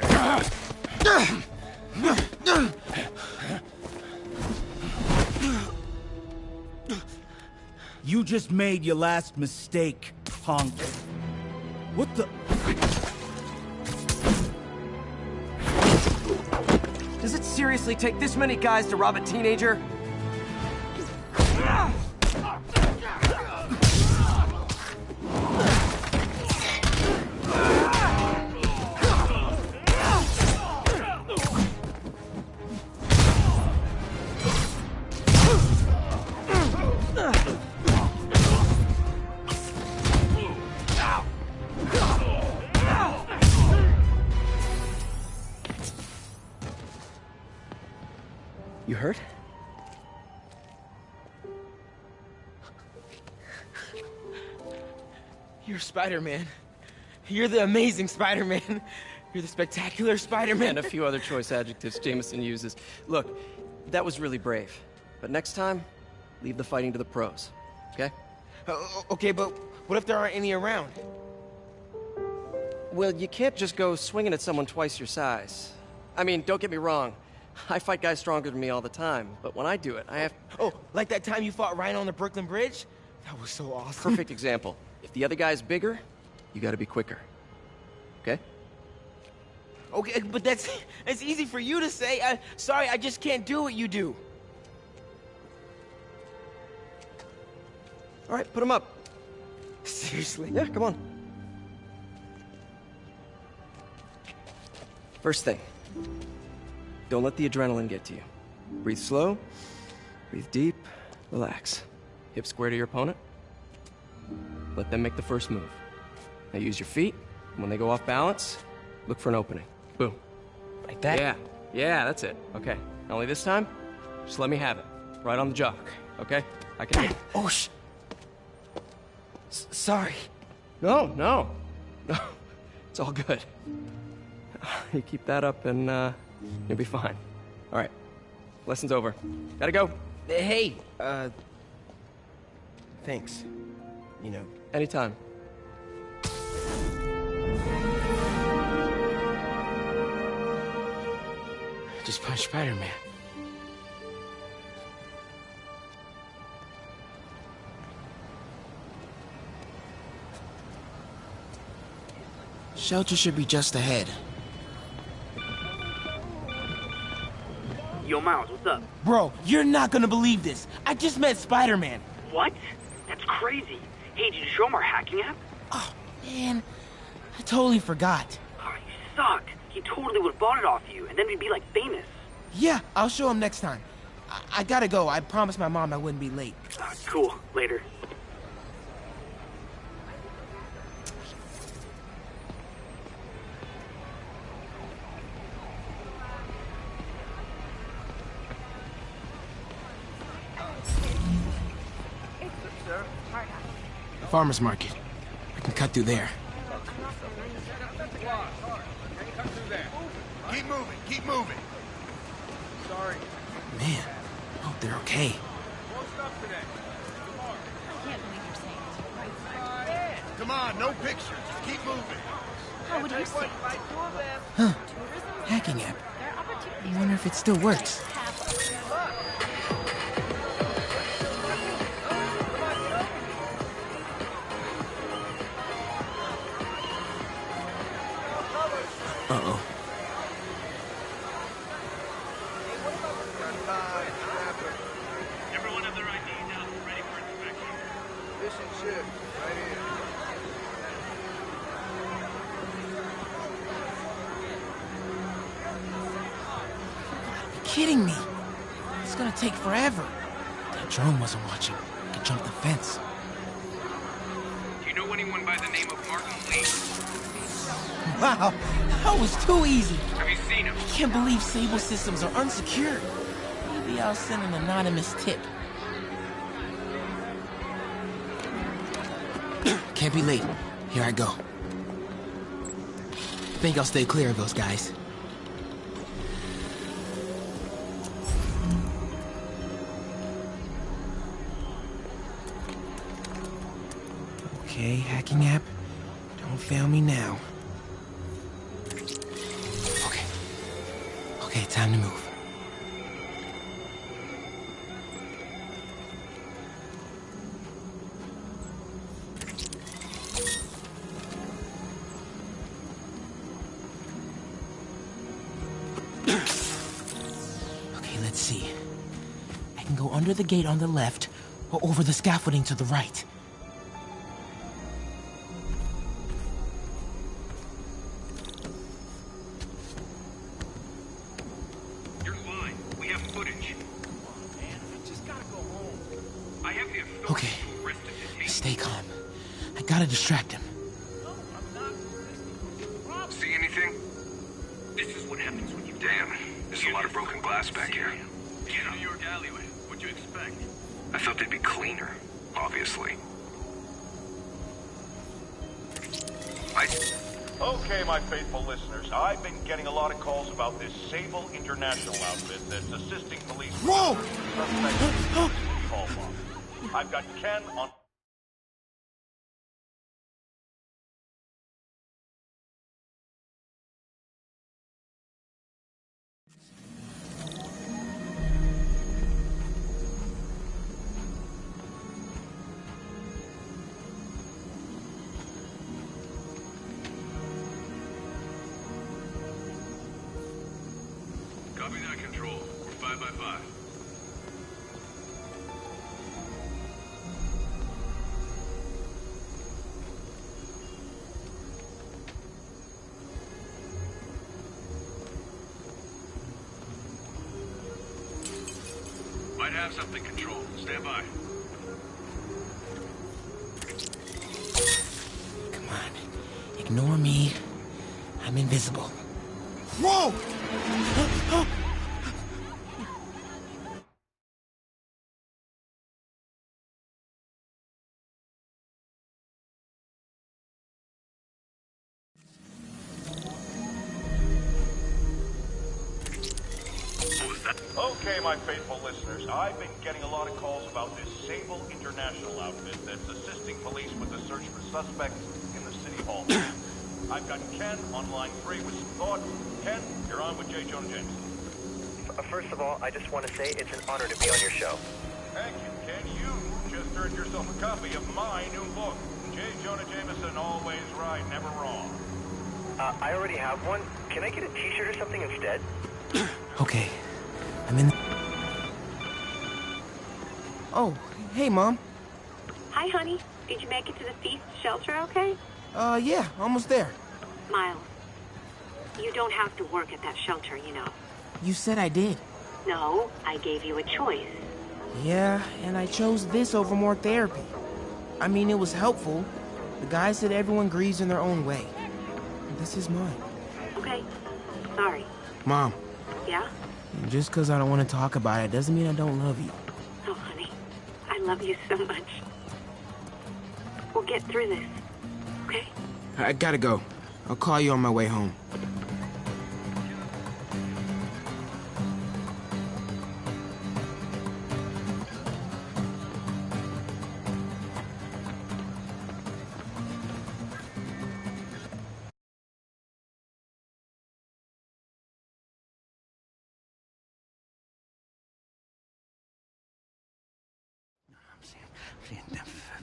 [SPEAKER 5] You just made your last mistake, punk. What the?
[SPEAKER 1] Does it seriously take this many guys to rob a teenager? You hurt?
[SPEAKER 16] You're Spider-Man. You're the amazing Spider-Man. You're the spectacular Spider-Man.
[SPEAKER 1] And a few other choice adjectives Jameson uses. Look, that was really brave. But next time, leave the fighting to the pros, okay?
[SPEAKER 16] Okay, but what if there aren't any around?
[SPEAKER 1] Well, you can't just go swinging at someone twice your size. I mean, don't get me wrong. I fight guys stronger than me all the time, but when I do it, I have...
[SPEAKER 16] Oh, like that time you fought Rhino on the Brooklyn Bridge? That was so awesome.
[SPEAKER 1] Perfect example. If the other guy's bigger, you gotta be quicker. Okay?
[SPEAKER 16] Okay, but that's easy for you to say. Sorry, I just can't do what you do.
[SPEAKER 1] All right, put him up.
[SPEAKER 16] Seriously?
[SPEAKER 1] Yeah, come on. First thing. Don't let the adrenaline get to you. Breathe slow, breathe deep, relax. Hip square to your opponent. Let them make the first move. Now use your feet, and when they go off balance, look for an opening. Boom.
[SPEAKER 16] Like that?
[SPEAKER 1] Yeah, that's it. Okay. Only this time, just let me have it. Right on the jaw. Okay? I can hit it.
[SPEAKER 16] Oh, sorry.
[SPEAKER 1] No. It's all good. You keep that up and, you'll be fine. All right. Lesson's over. Gotta go.
[SPEAKER 16] Hey, thanks. You know.
[SPEAKER 1] Anytime.
[SPEAKER 16] Just punch Spider-Man. Shelter should be just ahead.
[SPEAKER 17] Yo, Miles, what's up?
[SPEAKER 16] Bro, you're not gonna believe this. I just met Spider-Man.
[SPEAKER 17] What? That's crazy. Hey, did you show him our hacking app?
[SPEAKER 16] Oh, man. I totally forgot.
[SPEAKER 17] Oh, you suck. He totally would have bought it off you, and then we'd be, like, famous.
[SPEAKER 16] Yeah, I'll show him next time. I gotta go. I promised my mom I wouldn't be late.
[SPEAKER 17] Cool. Later.
[SPEAKER 16] Farmer's market. I can cut through there.
[SPEAKER 18] Keep moving, keep moving.
[SPEAKER 16] Sorry.
[SPEAKER 14] Man, hope they're okay.
[SPEAKER 18] Come on, no pictures. Just keep moving.
[SPEAKER 6] How would you say?
[SPEAKER 14] Huh. Hacking app. I wonder if it still works. Uh-oh.
[SPEAKER 4] Everyone have their IDs out, ready for inspection.
[SPEAKER 15] Mission ship, right here.
[SPEAKER 14] Kidding me? It's gonna take forever. That drone wasn't watching. I could jump the fence.
[SPEAKER 4] Do you know anyone by the name of Martin Lee?
[SPEAKER 14] Wow, that was too easy.
[SPEAKER 4] Have you seen him?
[SPEAKER 14] I can't believe Sable systems are unsecured. Maybe I'll send an anonymous tip. Can't be late. Here I go. Think I'll stay clear of those guys. Okay, hacking app. Don't fail me now. Okay, time to move. Okay, let's see. I can go under the gate on the left, or over the scaffolding to the right. Okay, stay calm. I gotta distract him.
[SPEAKER 4] See anything? This is what happens when you... Damn, there's a lot of broken glass back here. It's a New York alleyway. What'd you expect? I thought they'd be cleaner, obviously.
[SPEAKER 12] Okay, my faithful listeners, I've been getting a lot of calls about this Sable International outfit that's assisting police...
[SPEAKER 14] Whoa!
[SPEAKER 12] I've got Ken on...
[SPEAKER 8] Copy that, Control. We're 5 by 5. Might have something, Control. Stand by.
[SPEAKER 14] Come on. Ignore me. I'm invisible. Whoa!
[SPEAKER 12] Okay, my faithful listeners, I've been getting a lot of calls about this Sable International outfit that's assisting police with the search for suspects in the City Hall. I've got Ken on line 3 with some thoughts. Ken, you're on with J. Jonah Jameson.
[SPEAKER 19] First of all, I just want to say it's an honor to be on your show.
[SPEAKER 12] Thank you, Ken. You just earned yourself a copy of my new book, J. Jonah Jameson, Always Right, Never Wrong.
[SPEAKER 19] I already have one. Can I get a t-shirt or something instead?
[SPEAKER 14] Okay. I'm in... Oh, hey, Mom.
[SPEAKER 10] Hi, honey. Did you make it to the feast shelter okay?
[SPEAKER 14] Yeah, almost there.
[SPEAKER 10] Miles, you don't have to work at that shelter, you know.
[SPEAKER 14] You said I did.
[SPEAKER 10] No, I gave you a choice.
[SPEAKER 14] Yeah, and I chose this over more therapy. I mean, it was helpful. The guy said everyone grieves in their own way. This is mine.
[SPEAKER 10] Okay. Sorry.
[SPEAKER 14] Mom.
[SPEAKER 10] Yeah?
[SPEAKER 14] Just because I don't want to talk about it doesn't mean I don't love you.
[SPEAKER 10] Oh, honey. I love you so much. We'll get through this. Okay?
[SPEAKER 14] I gotta go. I'll call you on my way home.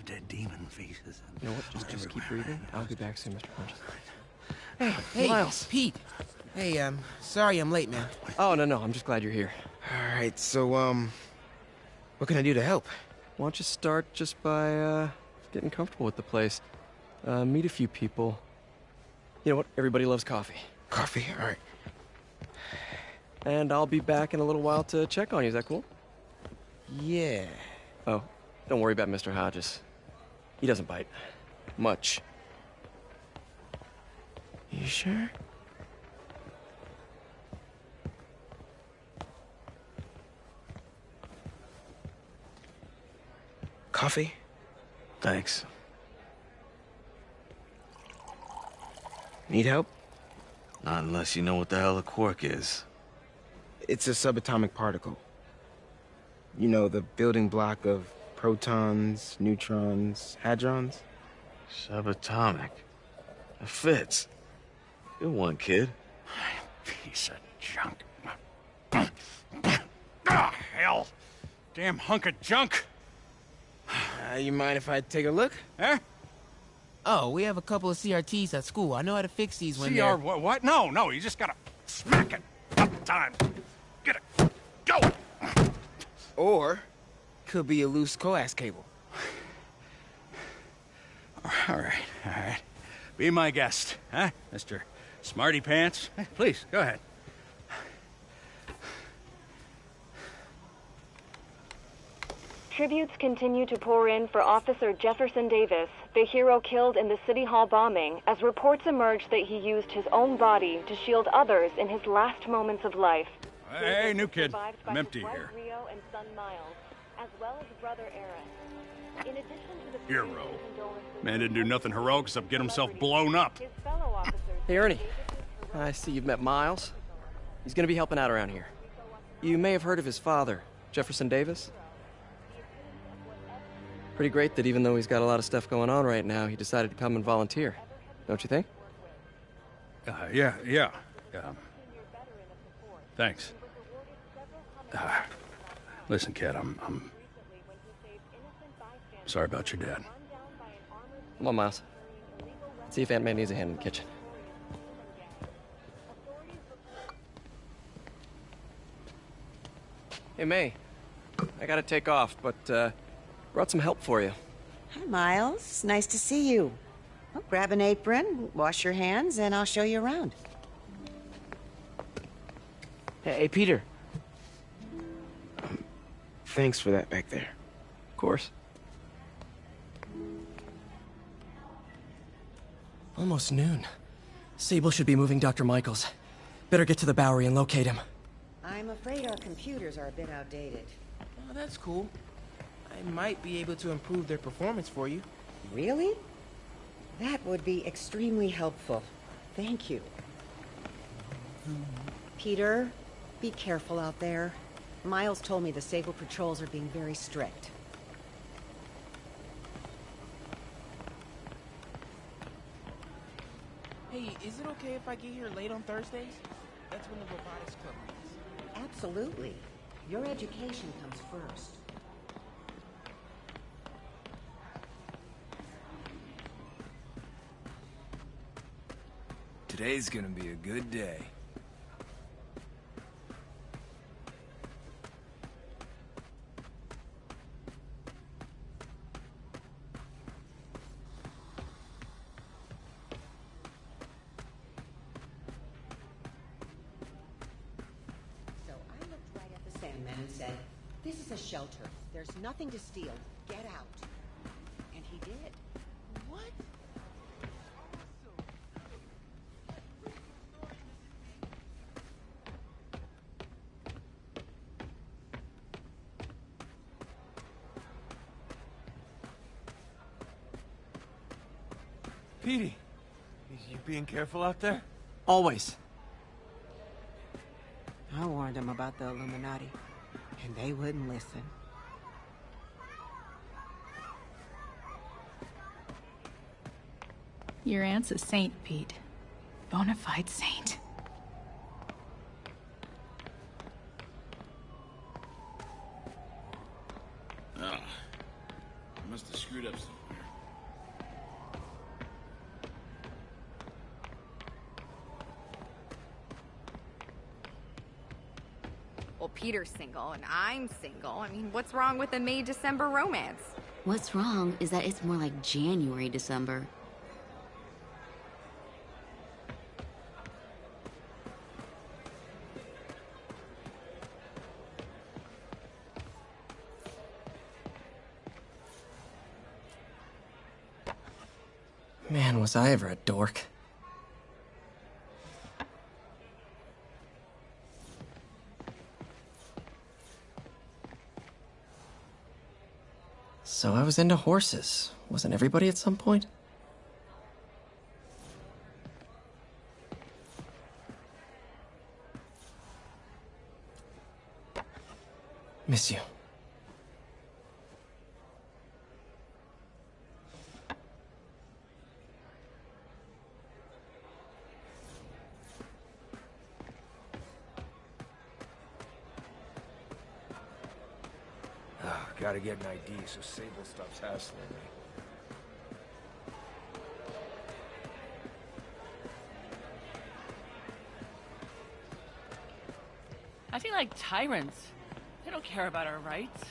[SPEAKER 18] Dead demon faces.
[SPEAKER 1] You know what? Just keep breathing. I'll be back soon, Mr. Punch.
[SPEAKER 14] Hey,
[SPEAKER 1] Miles.
[SPEAKER 14] Pete. Hey, sorry I'm late, man.
[SPEAKER 1] Oh, no. I'm just glad you're here.
[SPEAKER 14] All right, so, what can I do to help?
[SPEAKER 1] Why don't you start just by, getting comfortable with the place. Meet a few people. You know what? Everybody loves coffee.
[SPEAKER 14] Coffee? All right.
[SPEAKER 1] And I'll be back in a little while to check on you. Is that cool?
[SPEAKER 14] Yeah.
[SPEAKER 1] Oh, don't worry about Mr. Hodges. He doesn't bite. Much.
[SPEAKER 14] You sure? Coffee?
[SPEAKER 18] Thanks.
[SPEAKER 14] Need help?
[SPEAKER 18] Not unless you know what the hell a quark is.
[SPEAKER 14] It's a subatomic particle. You know, the building block of protons, neutrons, hadrons?
[SPEAKER 18] Subatomic. It fits. Good one, kid.
[SPEAKER 20] Piece of junk. Hell. Damn hunk of junk.
[SPEAKER 14] You mind if I take a look?
[SPEAKER 20] Huh?
[SPEAKER 14] Oh, we have a couple of CRTs at school. I know how to fix these when
[SPEAKER 20] CR what? No, you just gotta smack it a couple times. Get it. Go!
[SPEAKER 14] Or, could be a loose coax cable.
[SPEAKER 20] All right. Be my guest, huh, Mr. Smarty Pants? Please, go ahead.
[SPEAKER 21] Tributes continue to pour in for Officer Jefferson Davis, the hero killed in the City Hall bombing, as reports emerge that he used his own body to shield others in his last moments of life.
[SPEAKER 20] Hey, new kid. I'm empty here.
[SPEAKER 21] Rio and son Miles, as well as brother Aaron. In addition to the
[SPEAKER 20] Hero. Man didn't do nothing heroic except get himself blown up.
[SPEAKER 21] his fellow officers,
[SPEAKER 1] Hey, Ernie. I see you've met Miles. He's gonna be helping out around here. You may have heard of his father, Jefferson Davis. Pretty great that even though he's got a lot of stuff going on right now, he decided to come and volunteer. Don't you think?
[SPEAKER 20] Yeah. Thanks. Listen, kid, I'm sorry about your dad.
[SPEAKER 1] Come on, Miles. Let's see if Aunt May needs a hand in the kitchen. Hey, May. I gotta take off, but, brought some help for you.
[SPEAKER 11] Hi, Miles. Nice to see you. Well, grab an apron, wash your hands, and I'll show you around.
[SPEAKER 14] Hey, Peter. Thanks for that back there.
[SPEAKER 1] Of course. Almost noon. Sable should be moving Dr. Michaels. Better get to the Bowery and locate him.
[SPEAKER 11] I'm afraid our computers are a bit outdated.
[SPEAKER 14] Oh, that's cool. I might be able to improve their performance for you.
[SPEAKER 11] Really? That would be extremely helpful. Thank you. Peter, be careful out there. Miles told me the Sable patrols are being very strict.
[SPEAKER 14] Hey, is it okay if I get here late on Thursdays? That's when the robotics club meets.
[SPEAKER 11] Absolutely. Your education comes first.
[SPEAKER 22] Today's gonna be a good day.
[SPEAKER 11] So I looked right at the Sandman and said, "This is a shelter. There's nothing to steal. Get out." And he did.
[SPEAKER 14] What?
[SPEAKER 20] Petey.
[SPEAKER 14] You
[SPEAKER 16] being careful out there?
[SPEAKER 1] Always.
[SPEAKER 11] I warned them about the Illuminati, and they wouldn't listen.
[SPEAKER 7] Your aunt's a saint, Pete. Bona fide saint.
[SPEAKER 9] Oh. I must have screwed up somewhere.
[SPEAKER 23] Well, Peter's single, and I'm single. I mean, what's wrong with a May-December romance?
[SPEAKER 6] What's wrong is that it's more like January, December.
[SPEAKER 1] Man, was I ever a dork. So I was into horses. Wasn't everybody at some point? Miss you.
[SPEAKER 22] Gotta get an ID so Sable stops hassling me.
[SPEAKER 24] I feel like tyrants. They don't care about our rights.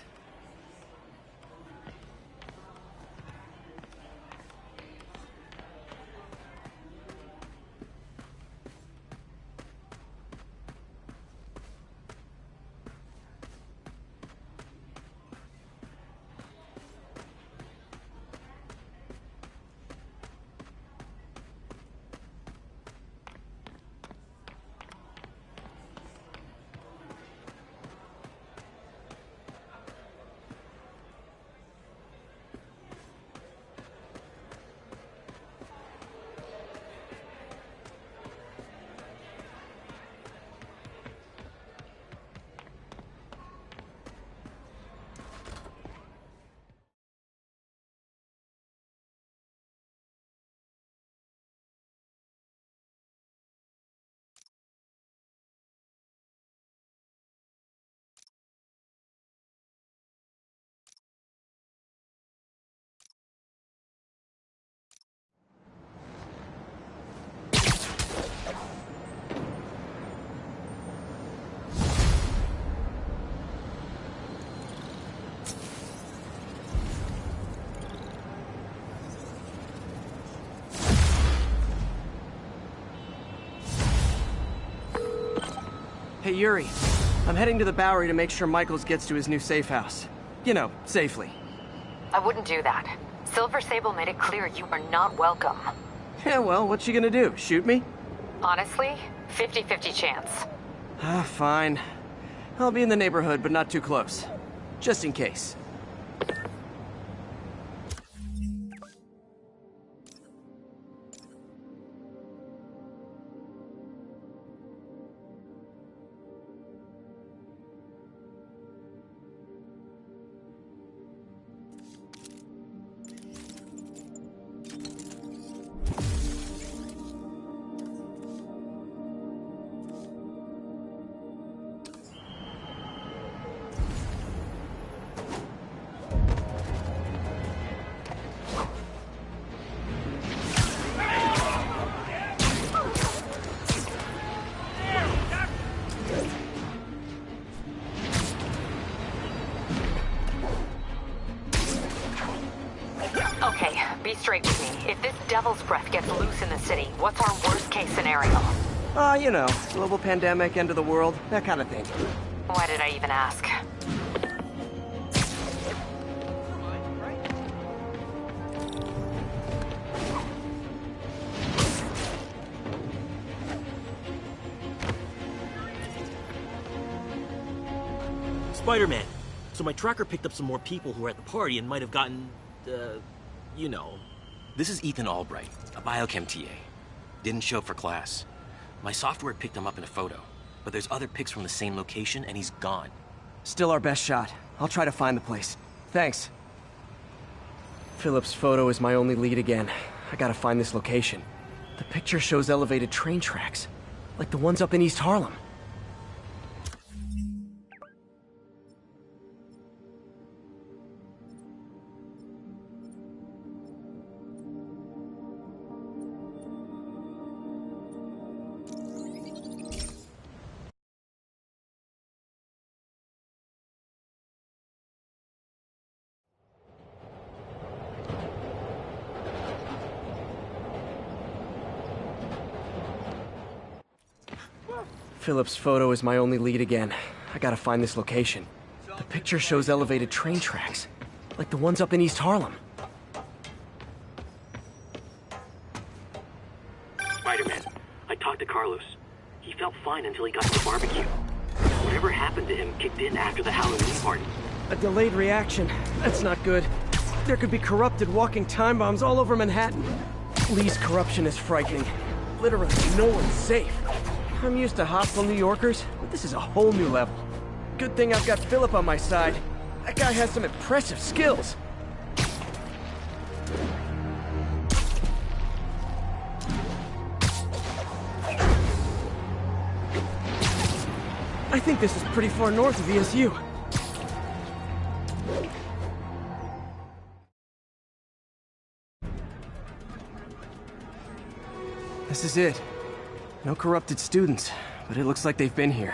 [SPEAKER 1] Hey, Yuri. I'm heading to the Bowery to make sure Michaels gets to his new safe house. You know, safely.
[SPEAKER 2] I wouldn't do that. Silver Sable made it clear you are not welcome.
[SPEAKER 1] Yeah, well, what's she gonna do? Shoot me?
[SPEAKER 2] Honestly, 50-50 chance.
[SPEAKER 1] Ah, fine. I'll be in the neighborhood, but not too close. Just in case.
[SPEAKER 2] Okay, be straight with me. If this devil's breath gets loose in the city, what's our worst case scenario?
[SPEAKER 1] You know, global pandemic, end of the world, that kind of thing.
[SPEAKER 2] Why did I even ask?
[SPEAKER 13] Spider-Man. So my tracker picked up some more people who were at the party and might have gotten, you know. This is Ethan Albright, a biochem TA. Didn't show up for class. My software picked him up in a photo, but there's other pics from the same location, and he's gone.
[SPEAKER 1] Still our best shot. I'll try to find the place. Thanks. Philip's photo is my only lead again. I gotta find this location. The picture shows elevated train tracks, like the ones up in East Harlem. Philip's photo is my only lead again. I gotta find this location. The picture shows elevated train tracks, like the ones up in East Harlem.
[SPEAKER 3] Spider-Man, I talked to Carlos. He felt fine until he got to the barbecue. Whatever happened to him kicked in after the Halloween party.
[SPEAKER 1] A delayed reaction. That's not good. There could be corrupted walking time bombs all over Manhattan. Lee's corruption is frightening. Literally, no one's safe. I'm used to hostile New Yorkers, but this is a whole new level. Good thing I've got Philip on my side. That guy has some impressive skills. I think this is pretty far north of ESU. This is it. No corrupted students, but it looks like they've been here.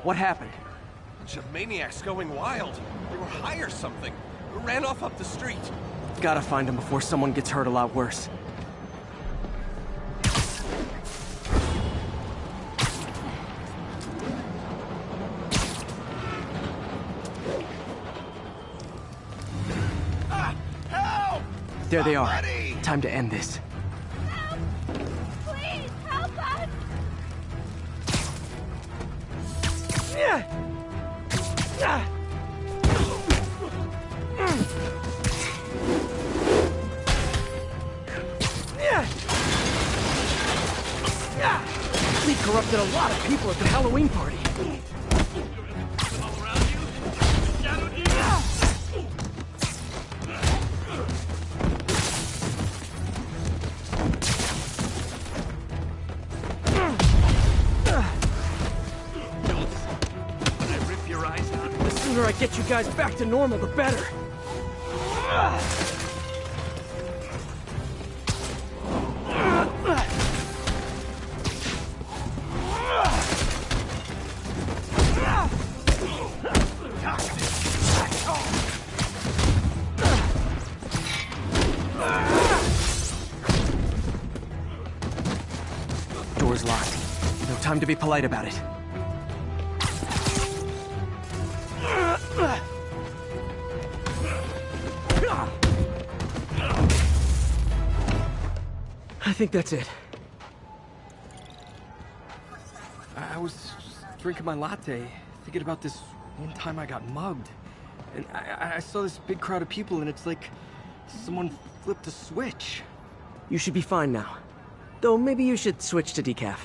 [SPEAKER 1] What happened?
[SPEAKER 22] A bunch of maniacs going wild. They were high or something. We ran off up the street.
[SPEAKER 1] Gotta find them before someone gets hurt a lot worse. There they are. Time to end this.
[SPEAKER 5] Help! Please, help us!
[SPEAKER 1] Lee corrupted a lot of people at the Halloween party. The sooner I get you guys back to normal, the better. Door's locked. No time to be polite about it. I think that's it.
[SPEAKER 15] I was just drinking my latte, thinking about this one time I got mugged. And I saw this big crowd of people, and it's like someone flipped a switch.
[SPEAKER 1] You should be fine now. Though maybe you should switch to decaf.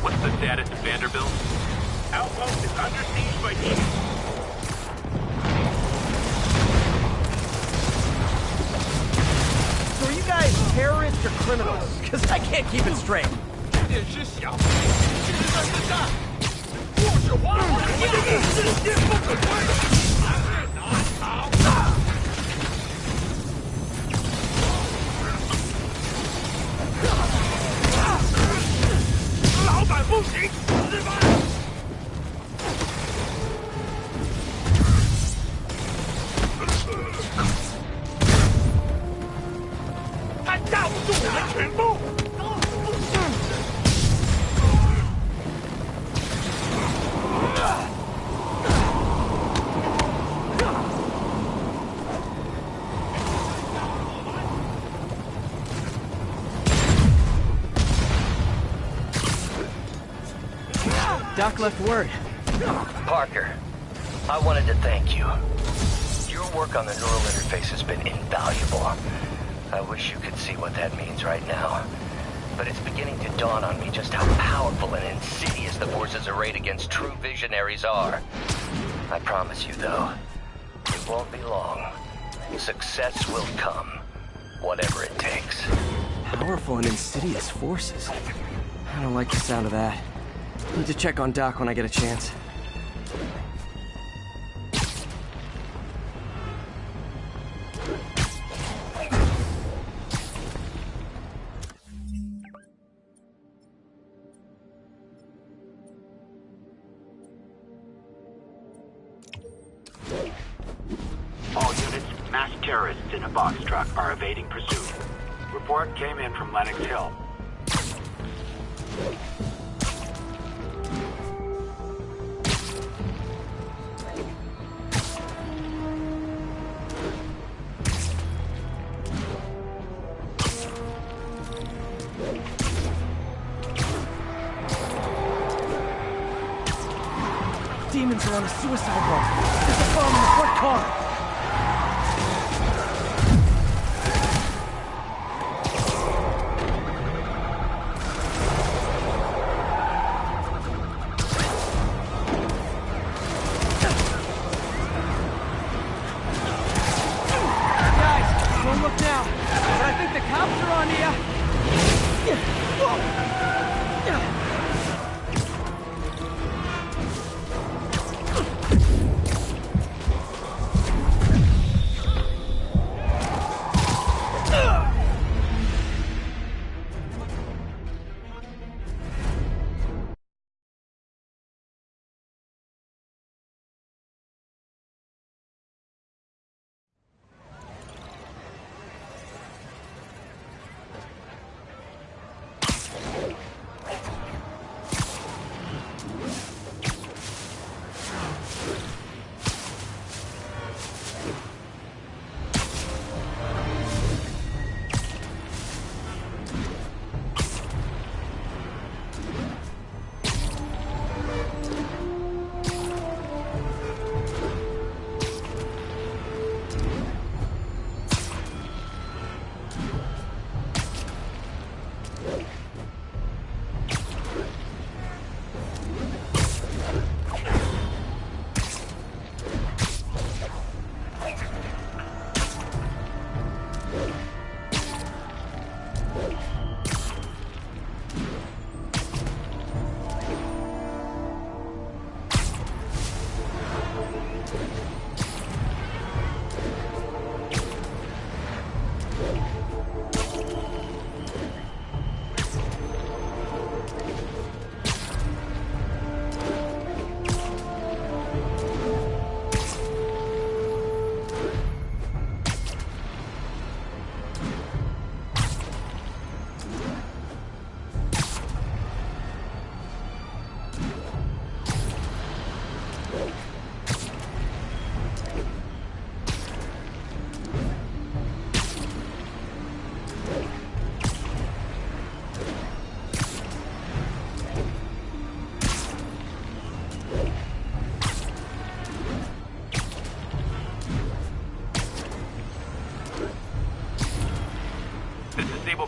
[SPEAKER 8] What's the status of Vanderbilt?
[SPEAKER 19] Outpost is under siege by demons.
[SPEAKER 1] So are you guys terrorists or criminals? Because I can't keep it straight.
[SPEAKER 22] 这点是小事，现在是大。我是花花的意志坚不可摧，还是难逃。老板不行，失败。他架不住我们全部。
[SPEAKER 1] Doc left word.
[SPEAKER 4] Parker, I wanted to thank you. Your work on the neural interface has been invaluable. I wish you could see what that means right now. But it's beginning to dawn on me just how powerful and insidious the forces arrayed against true visionaries are. I promise you, though, it won't be long. Success will come, whatever it takes.
[SPEAKER 1] Powerful and insidious forces. I don't like the sound of that. Need to check on Doc when I get a chance.
[SPEAKER 10] All units, masked terrorists in a box truck are evading pursuit. Report came in from Lenox Hill.
[SPEAKER 1] Demons are on a suicide bomb. There's a bomb in the front car. Guys, don't look now. But I think the cops are on you.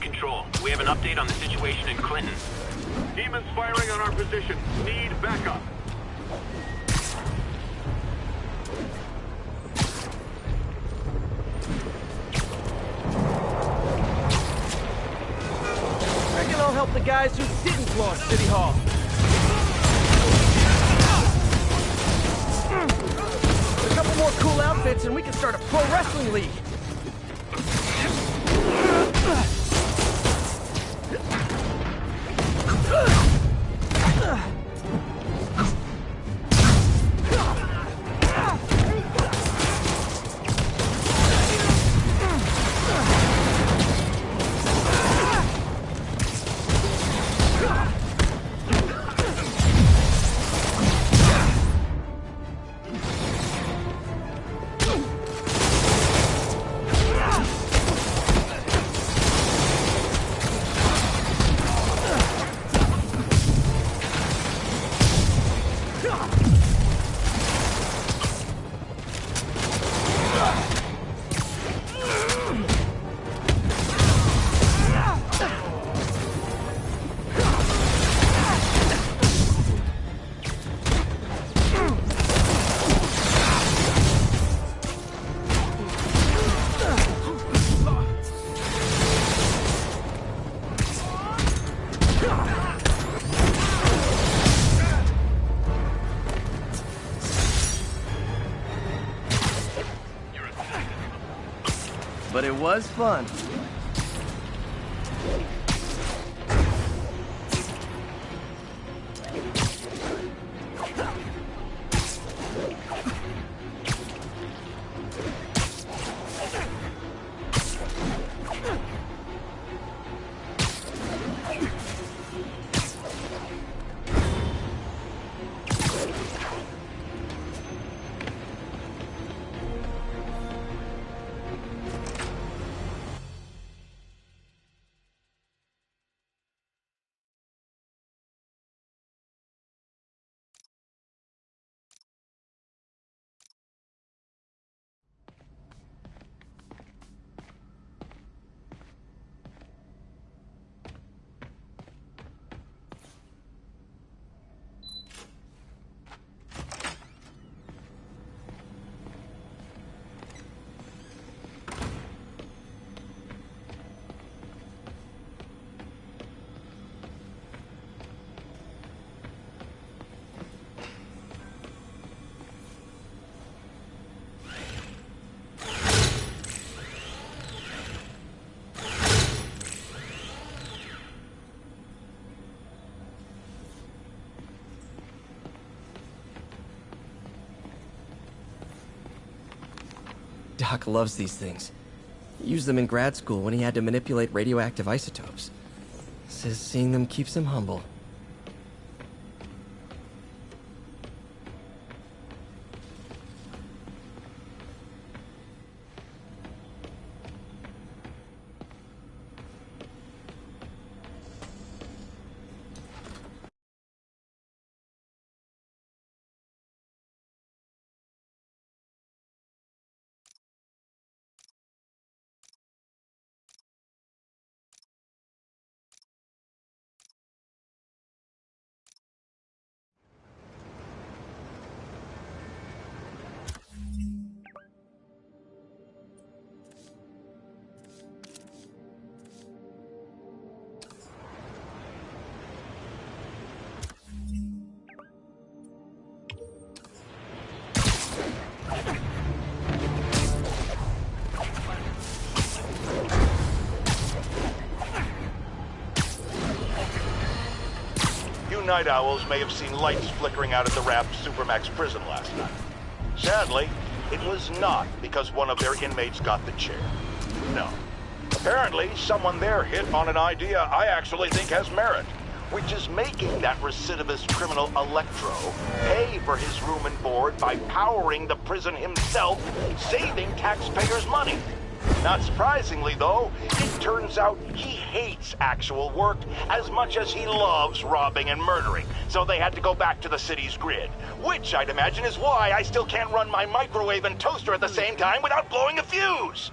[SPEAKER 10] Control. We have an update on the situation in Clinton.
[SPEAKER 8] Demons firing on our position. Need backup.
[SPEAKER 1] help the guys who didn't blow up City Hall. A couple more cool outfits and we can start a pro wrestling league. But it was fun. Doc loves these things. He used them in grad school when he had to manipulate radioactive isotopes. Says seeing them keeps him humble.
[SPEAKER 12] Night owls may have seen lights flickering out at the Raft Supermax prison last night. Sadly, it was not because one of their inmates got the chair. No. Apparently, someone there hit on an idea I actually think has merit, which is making that recidivist criminal Electro pay for his room and board by powering the prison himself, saving taxpayers' money. Not surprisingly, though, it turns out he hates actual work as much as he loves robbing and murdering, so they had to go back to the city's grid, which I'd imagine is why I still can't run my microwave and toaster at the same time without blowing a fuse!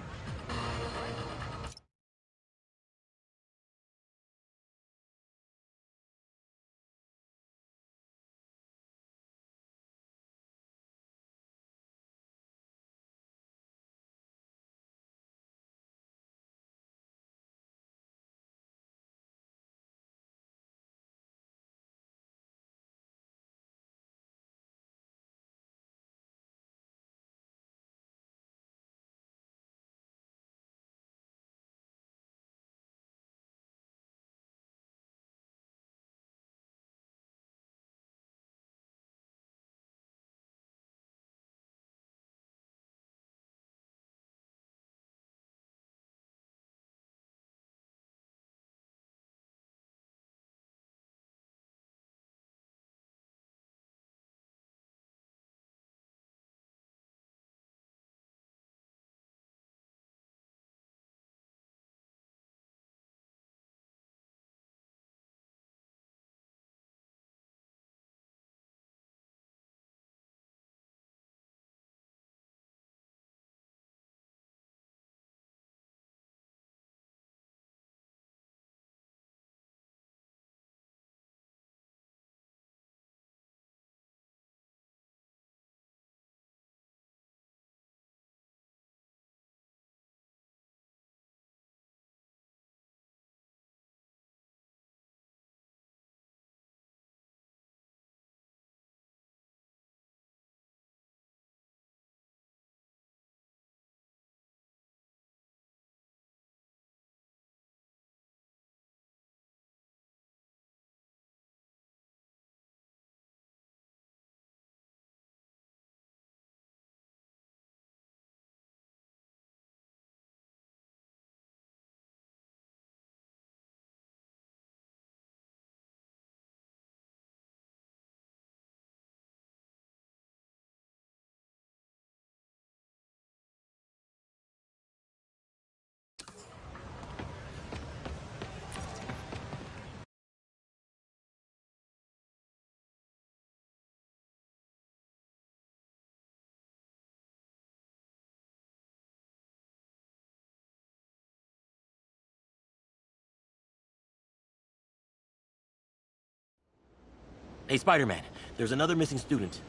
[SPEAKER 13] Hey, Spider-Man, there's another missing student.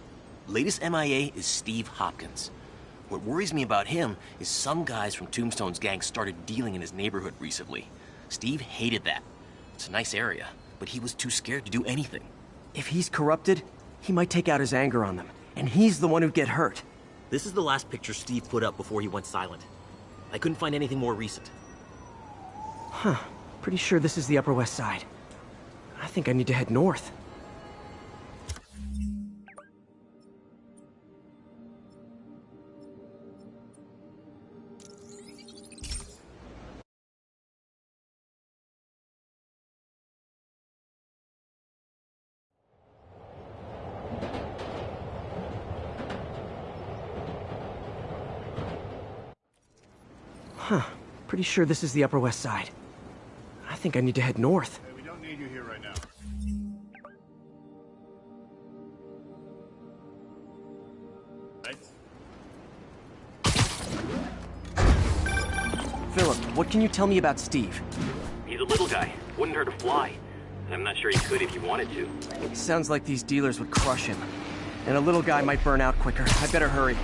[SPEAKER 13] Latest MIA is Steve Hopkins. What worries me about him is some guys from Tombstone's gang started dealing in his neighborhood recently. Steve hated that. It's a nice area, but he was too scared to do anything.
[SPEAKER 1] If he's corrupted, he might take out his anger on them, and he's the one who'd get hurt.
[SPEAKER 13] This is the last picture Steve put up before he went silent. I couldn't find anything more recent.
[SPEAKER 1] Huh. Pretty sure this is the Upper West Side. I think I need to head north. Huh. Pretty sure this is the Upper West Side. I think I need to head north.
[SPEAKER 17] Hey, we don't need you here right now.
[SPEAKER 1] Philip, what can you tell me about Steve?
[SPEAKER 3] He's a little guy. Wouldn't hurt to fly. And I'm not sure he could if he wanted to.
[SPEAKER 1] Sounds like these dealers would crush him. And a little guy might burn out quicker. I better hurry.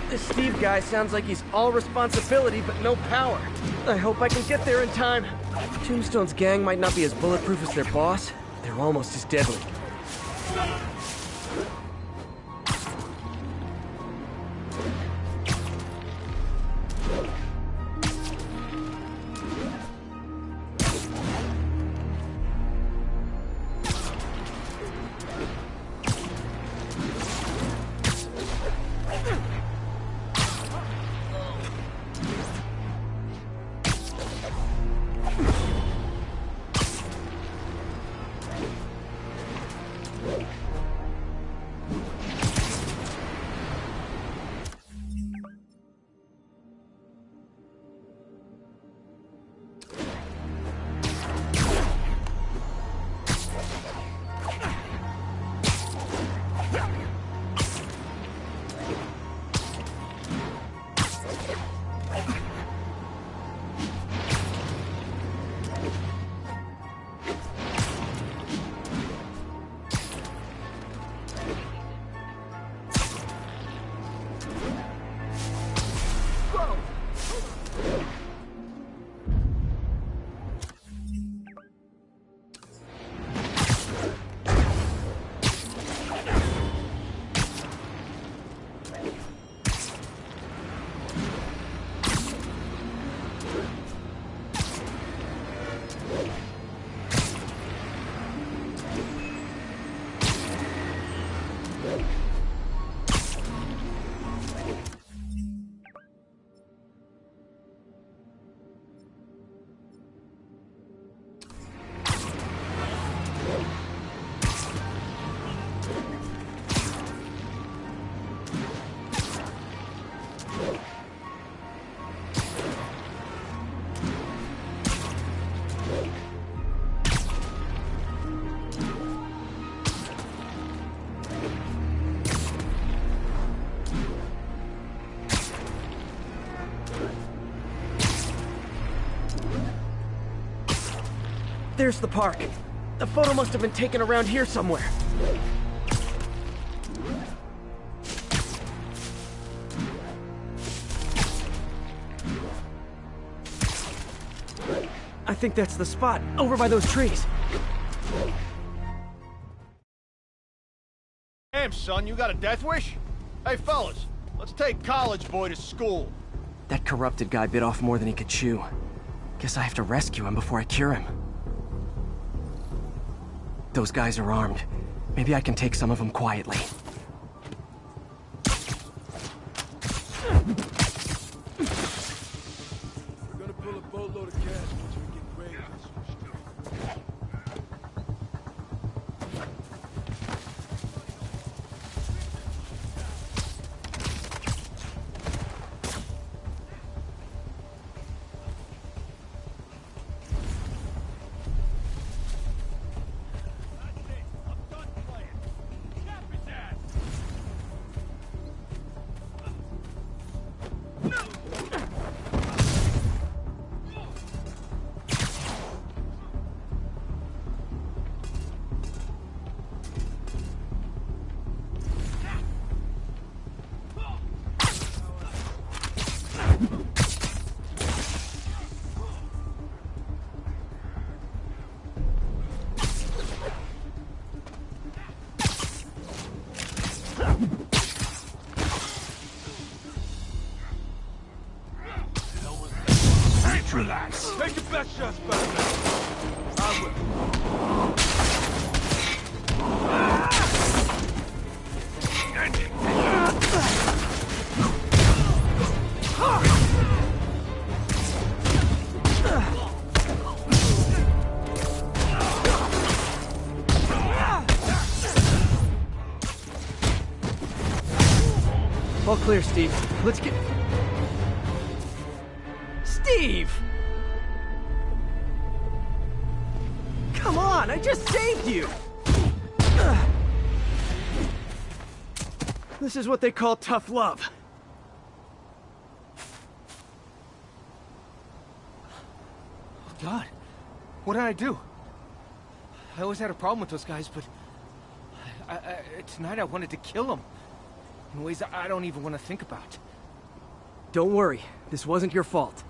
[SPEAKER 1] This Steve guy sounds like he's all responsibility but no power. I hope I can get there in time. Tombstone's gang might not be as bulletproof as their boss. They're almost as deadly. There's the park. The photo must have been taken around here somewhere. I think that's the spot, over by those trees.
[SPEAKER 17] Damn, son, you got a death wish? Hey, fellas, let's take college boy to school.
[SPEAKER 1] That corrupted guy bit off more than he could chew. Guess I have to rescue him before I cure him. Those guys are armed. Maybe I can take some of them quietly.
[SPEAKER 22] We're gonna pull a boatload of cash once we get ready.
[SPEAKER 1] All clear, Steve. Let's get... Steve! Come on, I just saved you! This is what they call tough love.
[SPEAKER 15] Oh, God. What did I do? I always had a problem with those guys, but... tonight I wanted to kill them. In ways I don't even want to think about.
[SPEAKER 1] Don't worry. This wasn't your fault.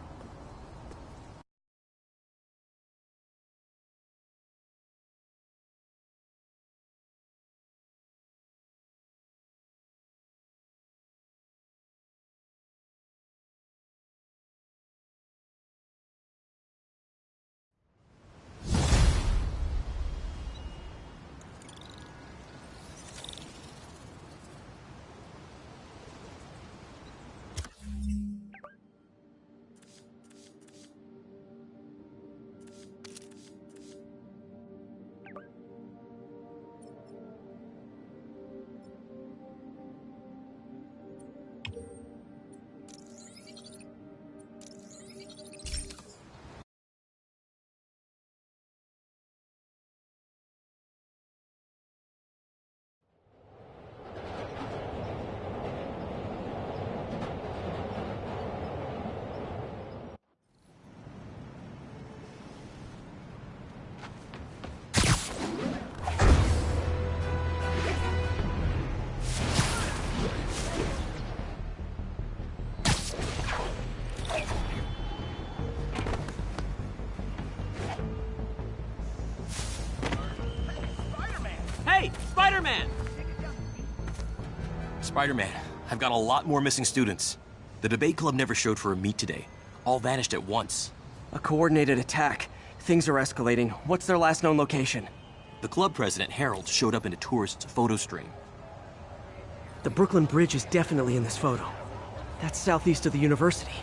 [SPEAKER 13] Hey, Spider-Man! Spider-Man, I've got a lot more missing students. The debate club never showed for a meet today. All vanished at once.
[SPEAKER 1] A coordinated attack. Things are escalating. What's their last known location?
[SPEAKER 13] The club president, Harold, showed up in a tourist's photo stream.
[SPEAKER 1] The Brooklyn Bridge is definitely in this photo. That's southeast of the university.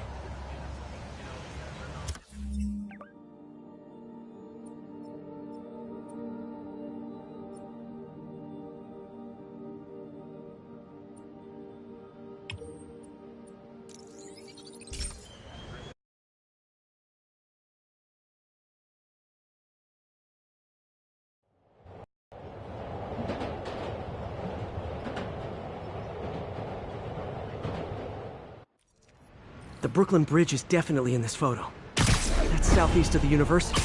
[SPEAKER 1] The Brooklyn Bridge is definitely in this photo. That's southeast of the university.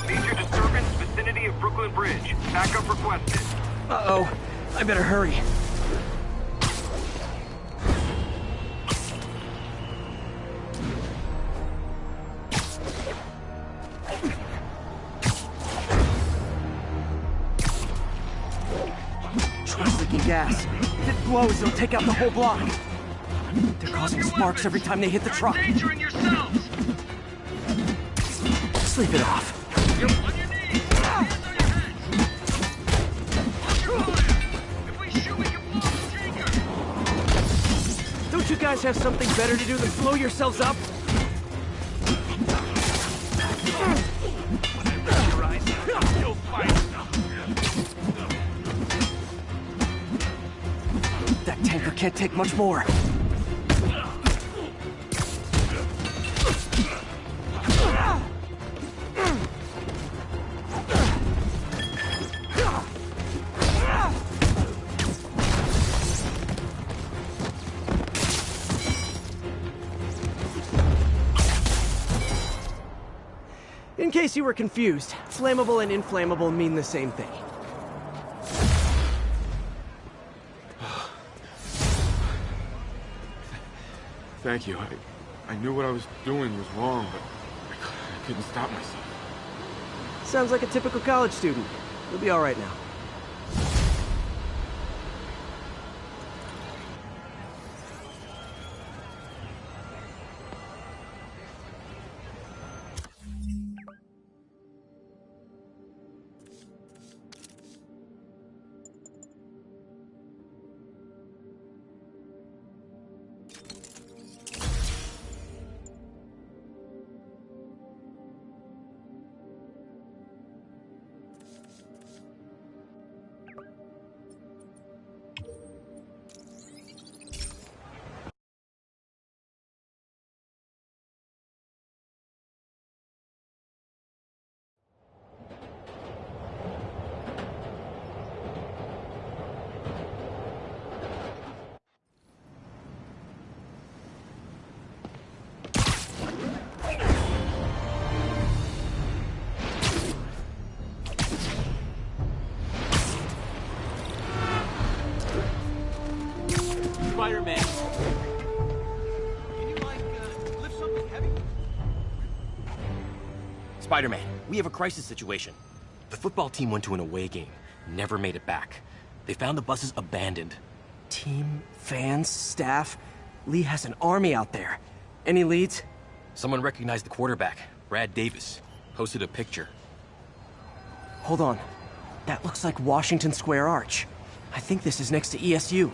[SPEAKER 22] Major disturbance, vicinity of Brooklyn Bridge. Backup requested.
[SPEAKER 1] Uh-oh. I better hurry. Gas. If it blows, it'll take out the whole block. They're causing sparks every time they hit the truck.
[SPEAKER 22] Endangering yourselves!
[SPEAKER 1] Sleep it off.
[SPEAKER 22] You're on your knees! Hands on your heads! Hold your fire! If we shoot, we can blow the tanker!
[SPEAKER 1] Don't you guys have something better to do than blow yourselves up?
[SPEAKER 22] Your eyes, you'll fight!
[SPEAKER 1] That tanker can't take much more. In case you were confused, flammable and inflammable mean the same thing.
[SPEAKER 14] Thank you. I knew what I was doing was wrong, but I couldn't stop myself.
[SPEAKER 1] Sounds like a typical college student. You'll be all right now.
[SPEAKER 13] Spider-Man, we have a crisis situation. The football team went to an away game, never made it back. They found the buses abandoned.
[SPEAKER 1] Team, fans, staff. Lee has an army out there. Any leads?
[SPEAKER 13] Someone recognized the quarterback, Brad Davis. Posted a picture.
[SPEAKER 1] Hold on. That looks like Washington Square Arch. I think this is next to ESU.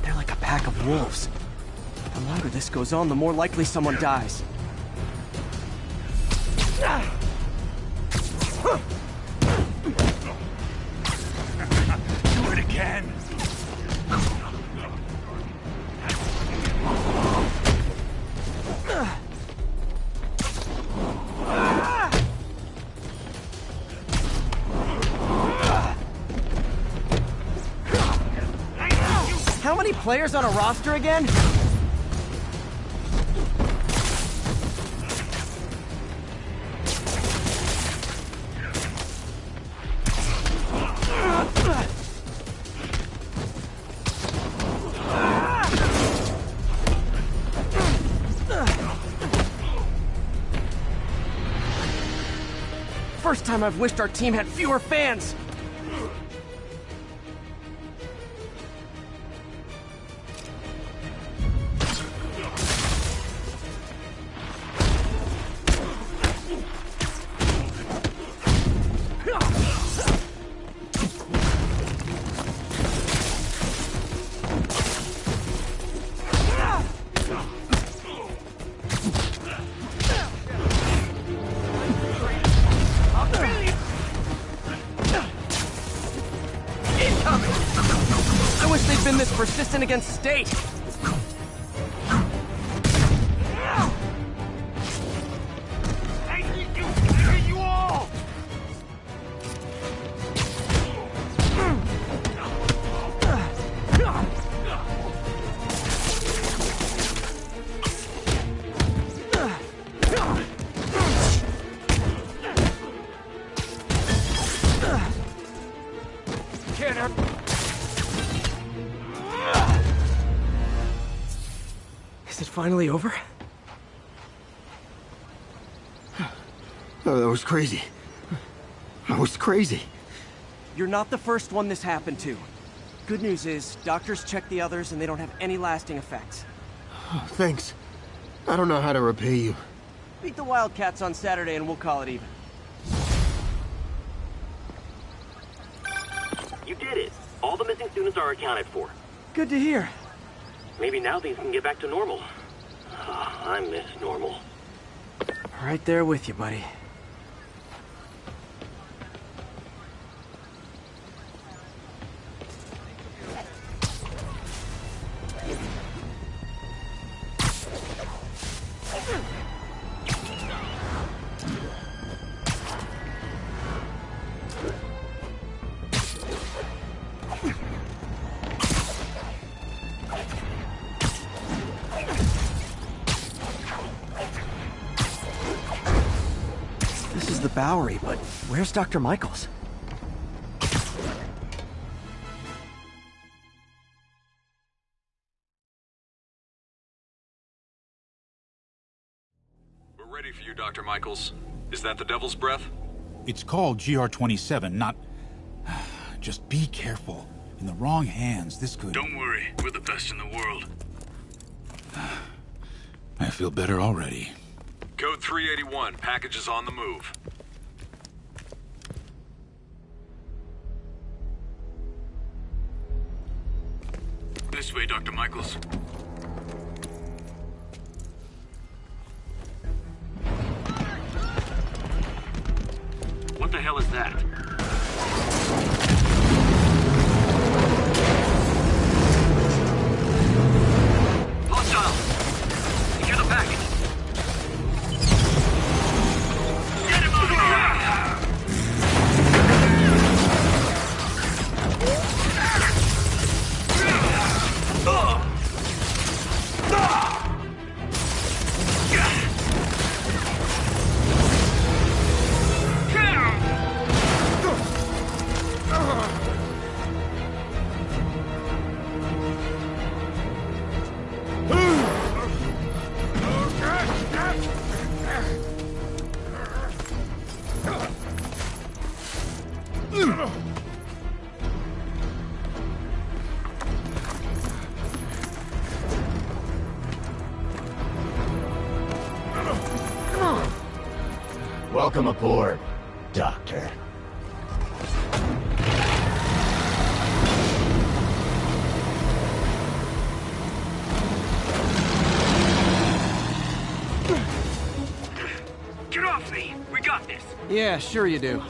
[SPEAKER 1] They're like a pack of wolves. The longer this goes on, the more likely someone dies.
[SPEAKER 22] Do it again!
[SPEAKER 1] How many players on a roster again? First time I've wished our team had fewer fans. I wish they'd been this persistent against State.
[SPEAKER 22] You all!
[SPEAKER 1] Can't hurt. Is it finally over?
[SPEAKER 16] Oh, that was crazy. That was crazy.
[SPEAKER 1] You're not the first one this happened to. Good news is, doctors checked the others and they don't have any lasting effects.
[SPEAKER 16] Oh, thanks. I don't know how to repay you.
[SPEAKER 1] Beat the Wildcats on Saturday and we'll call it even.
[SPEAKER 3] You did it. All the missing students are accounted for.
[SPEAKER 1] Good to hear.
[SPEAKER 3] Maybe now things can get back to normal. I miss normal.
[SPEAKER 1] Right there with you, buddy. This is the Bowery, but where's Dr. Michaels?
[SPEAKER 8] We're ready for you, Dr. Michaels. Is that the Devil's Breath?
[SPEAKER 18] It's called GR-27, not... Just be careful. In the wrong hands, this could...
[SPEAKER 8] Don't worry, we're the best in the world.
[SPEAKER 18] I feel better already.
[SPEAKER 8] Code 381, package is on the move. This way, Dr. Michaels.
[SPEAKER 3] What the hell is that? Hostile! Secure the package! Get him out of
[SPEAKER 16] Welcome aboard, Doctor.
[SPEAKER 22] Get off me! We got this!
[SPEAKER 17] Yeah, sure you do.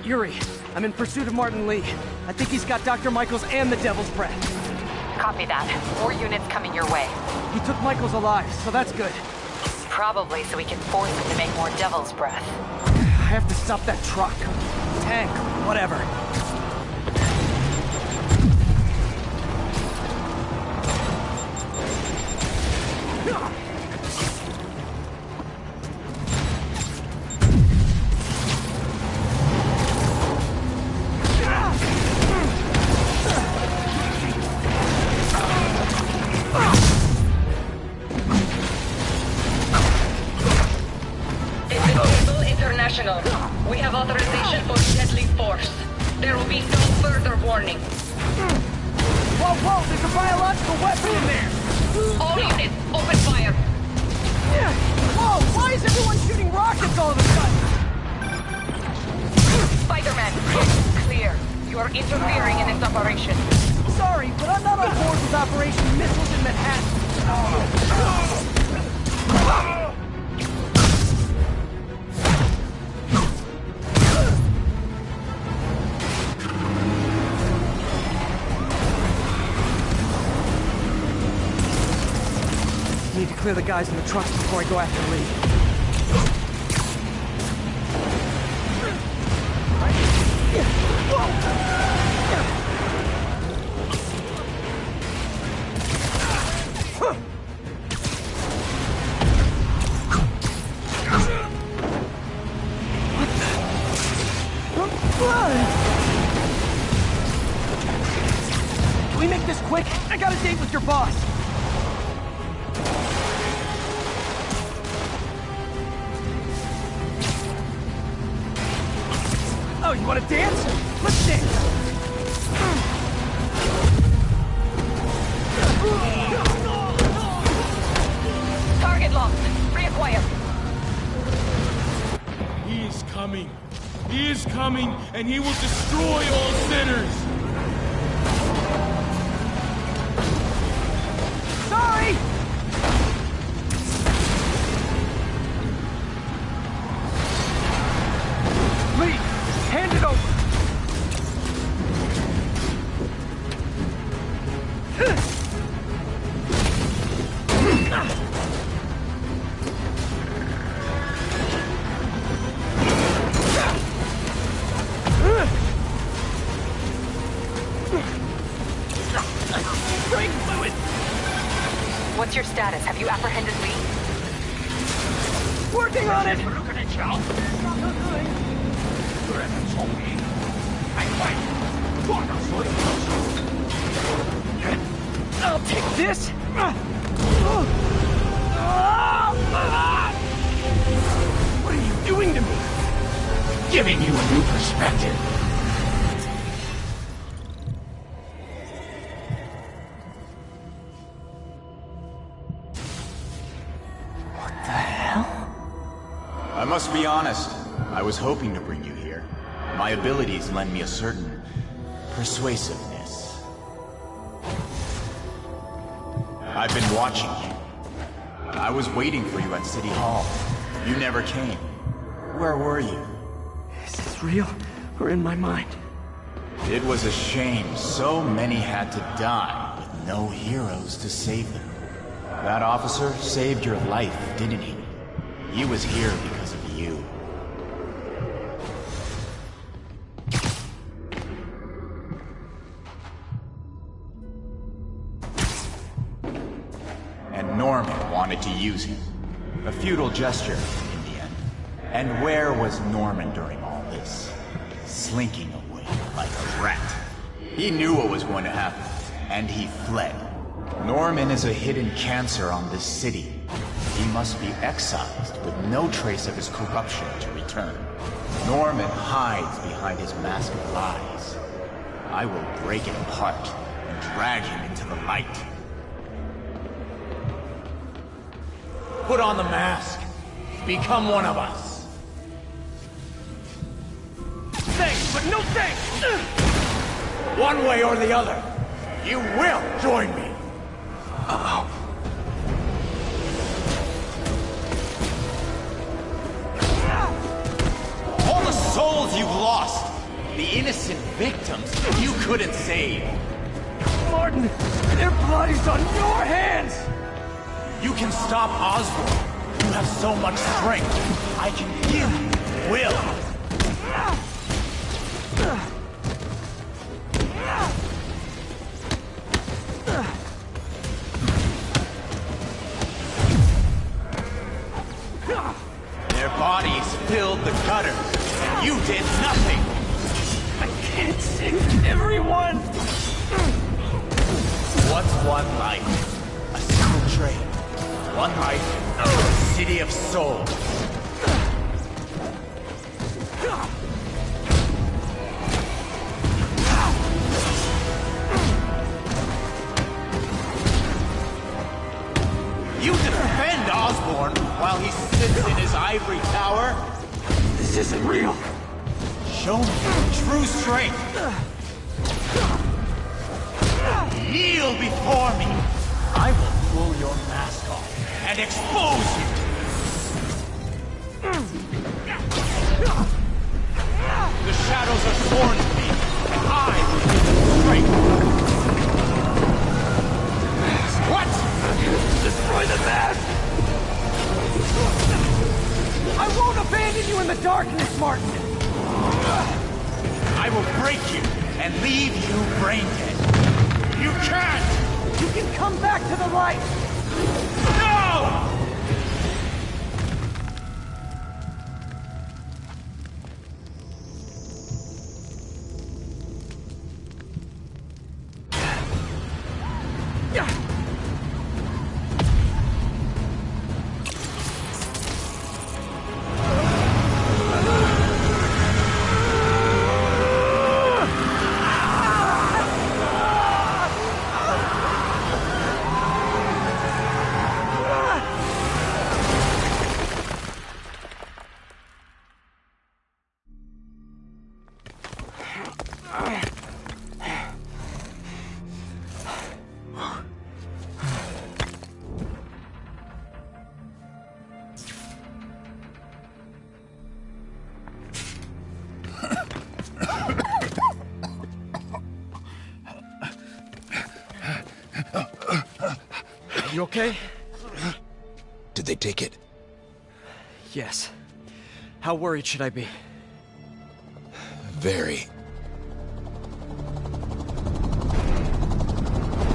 [SPEAKER 17] Yuri, I'm in pursuit of Martin Lee. I think he's got Dr. Michaels and the Devil's Breath.
[SPEAKER 2] Copy that. More units coming your way.
[SPEAKER 1] He took Michaels alive, so that's good.
[SPEAKER 2] Probably so we can force him to make more Devil's Breath.
[SPEAKER 1] I have to stop that truck. Tank, whatever.
[SPEAKER 2] We have authorization for deadly force. There will be no further warning.
[SPEAKER 1] Whoa, whoa, there's a biological weapon in there!
[SPEAKER 2] All units, open fire!
[SPEAKER 1] Whoa, why is everyone shooting rockets all of a sudden?
[SPEAKER 2] Spider-Man, clear. You are interfering in this operation.
[SPEAKER 1] Sorry, but I'm not on board with Operation Missiles in Manhattan. Need to clear the guys in the trucks before I go after Lee. Can we make this quick? I got a date with your boss. Oh, you want to dance? Let's dance!
[SPEAKER 2] Target locked. Reacquire.
[SPEAKER 22] He is coming. He is coming, and he will destroy all sinners!
[SPEAKER 1] Sorry! Lee, hand it over! Brake fluid!
[SPEAKER 2] What's your status? Have you apprehended Lee?
[SPEAKER 1] Working on it! I'll take this! What are you doing to me?
[SPEAKER 16] Giving you a new perspective.
[SPEAKER 7] I must be honest, I was hoping to bring you here. My abilities lend me a certain persuasiveness. I've been watching you. I was waiting for you at City Hall. You never came. Where were you?
[SPEAKER 1] Is this real or in my mind?
[SPEAKER 7] It was a shame so many had to die with no heroes to save them. That officer saved your life, didn't he? He was here because of you. And Norman wanted to use him. A futile gesture, in the end. And where was Norman during all this? Slinking away like a rat. He knew what was going to happen, and he fled. Norman is a hidden cancer on this city. He must be excised with no trace of his corruption to return. Norman hides behind his mask of lies. I will break it apart and drag him into the light. Put on the mask. Become one of us.
[SPEAKER 22] Thanks, but no thanks!
[SPEAKER 7] One way or the other, you will join me. Uh-oh. All the souls you've lost, the innocent victims you couldn't save.
[SPEAKER 22] Martin, their blood is on your hands!
[SPEAKER 7] You can stop Osborn. You have so much strength. I can give you will. Their bodies filled the gutters, and you did nothing.
[SPEAKER 22] I can't save everyone!
[SPEAKER 7] What's one life? A single train. One life, a city of souls. You defend Osborn while he sits in his ivory tower?
[SPEAKER 22] This isn't real.
[SPEAKER 7] Show me your true strength. Kneel before me. I will pull your mask off and expose you! The shadows are sworn to me, and I will give them strength! What?
[SPEAKER 22] Destroy the mask! I won't abandon you in the darkness, Martin!
[SPEAKER 7] I will break you and leave you brain dead. You can't!
[SPEAKER 22] You can come back to the light!
[SPEAKER 7] No!
[SPEAKER 1] You okay?
[SPEAKER 16] Did they take it?
[SPEAKER 1] Yes. How worried should I be?
[SPEAKER 16] Very.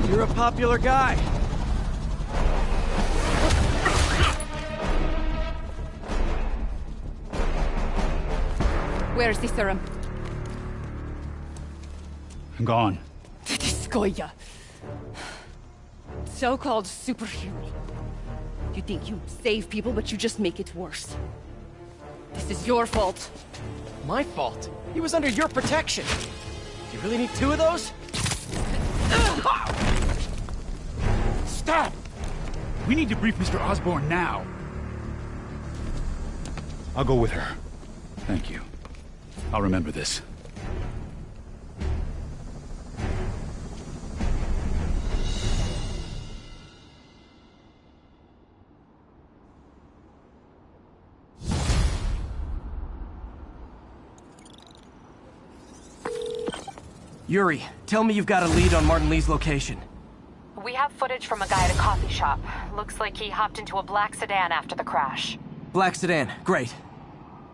[SPEAKER 1] You're a popular guy.
[SPEAKER 23] Where's the serum?
[SPEAKER 18] Gone.
[SPEAKER 23] Goya. So-called superhero. You think you save people, but you just make it worse. This is your fault.
[SPEAKER 1] My fault? He was under your protection. You really need two of those?
[SPEAKER 18] Stop! We need to brief Mr. Osborn now. I'll go with her. Thank you. I'll remember this.
[SPEAKER 1] Yuri, tell me you've got a lead on Martin Lee's location.
[SPEAKER 2] We have footage from a guy at a coffee shop. Looks like he hopped into a black sedan after the crash.
[SPEAKER 1] Black sedan, great.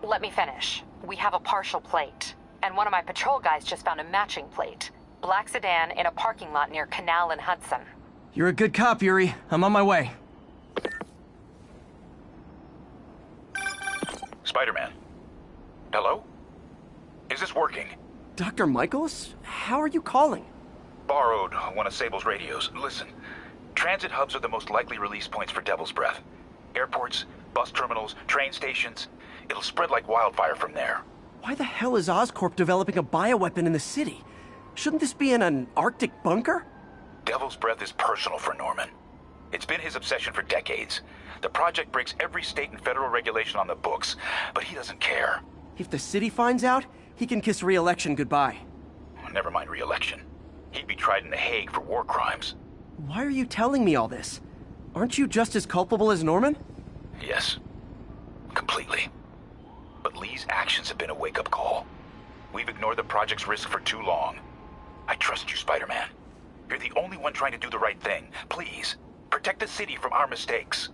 [SPEAKER 2] Let me finish. We have a partial plate. And one of my patrol guys just found a matching plate. Black sedan in a parking lot near Canal and Hudson.
[SPEAKER 1] You're a good cop, Yuri. I'm on my way.
[SPEAKER 9] Spider-Man. Hello? Is this working?
[SPEAKER 1] Dr. Michaels? How are you calling?
[SPEAKER 9] Borrowed one of Sable's radios. Listen, transit hubs are the most likely release points for Devil's Breath. Airports, bus terminals, train stations. It'll spread like wildfire from there.
[SPEAKER 1] Why the hell is Oscorp developing a bioweapon in the city? Shouldn't this be in an Arctic bunker?
[SPEAKER 9] Devil's Breath is personal for Norman. It's been his obsession for decades. The project breaks every state and federal regulation on the books, but he doesn't care.
[SPEAKER 1] If the city finds out, he can kiss re-election goodbye.
[SPEAKER 9] Never mind re-election. He'd be tried in The Hague for war crimes.
[SPEAKER 1] Why are you telling me all this? Aren't you just as culpable as Norman?
[SPEAKER 9] Yes. Completely. But Lee's actions have been a wake-up call. We've ignored the project's risk for too long. I trust you, Spider-Man. You're the only one trying to do the right thing. Please, protect the city from our mistakes.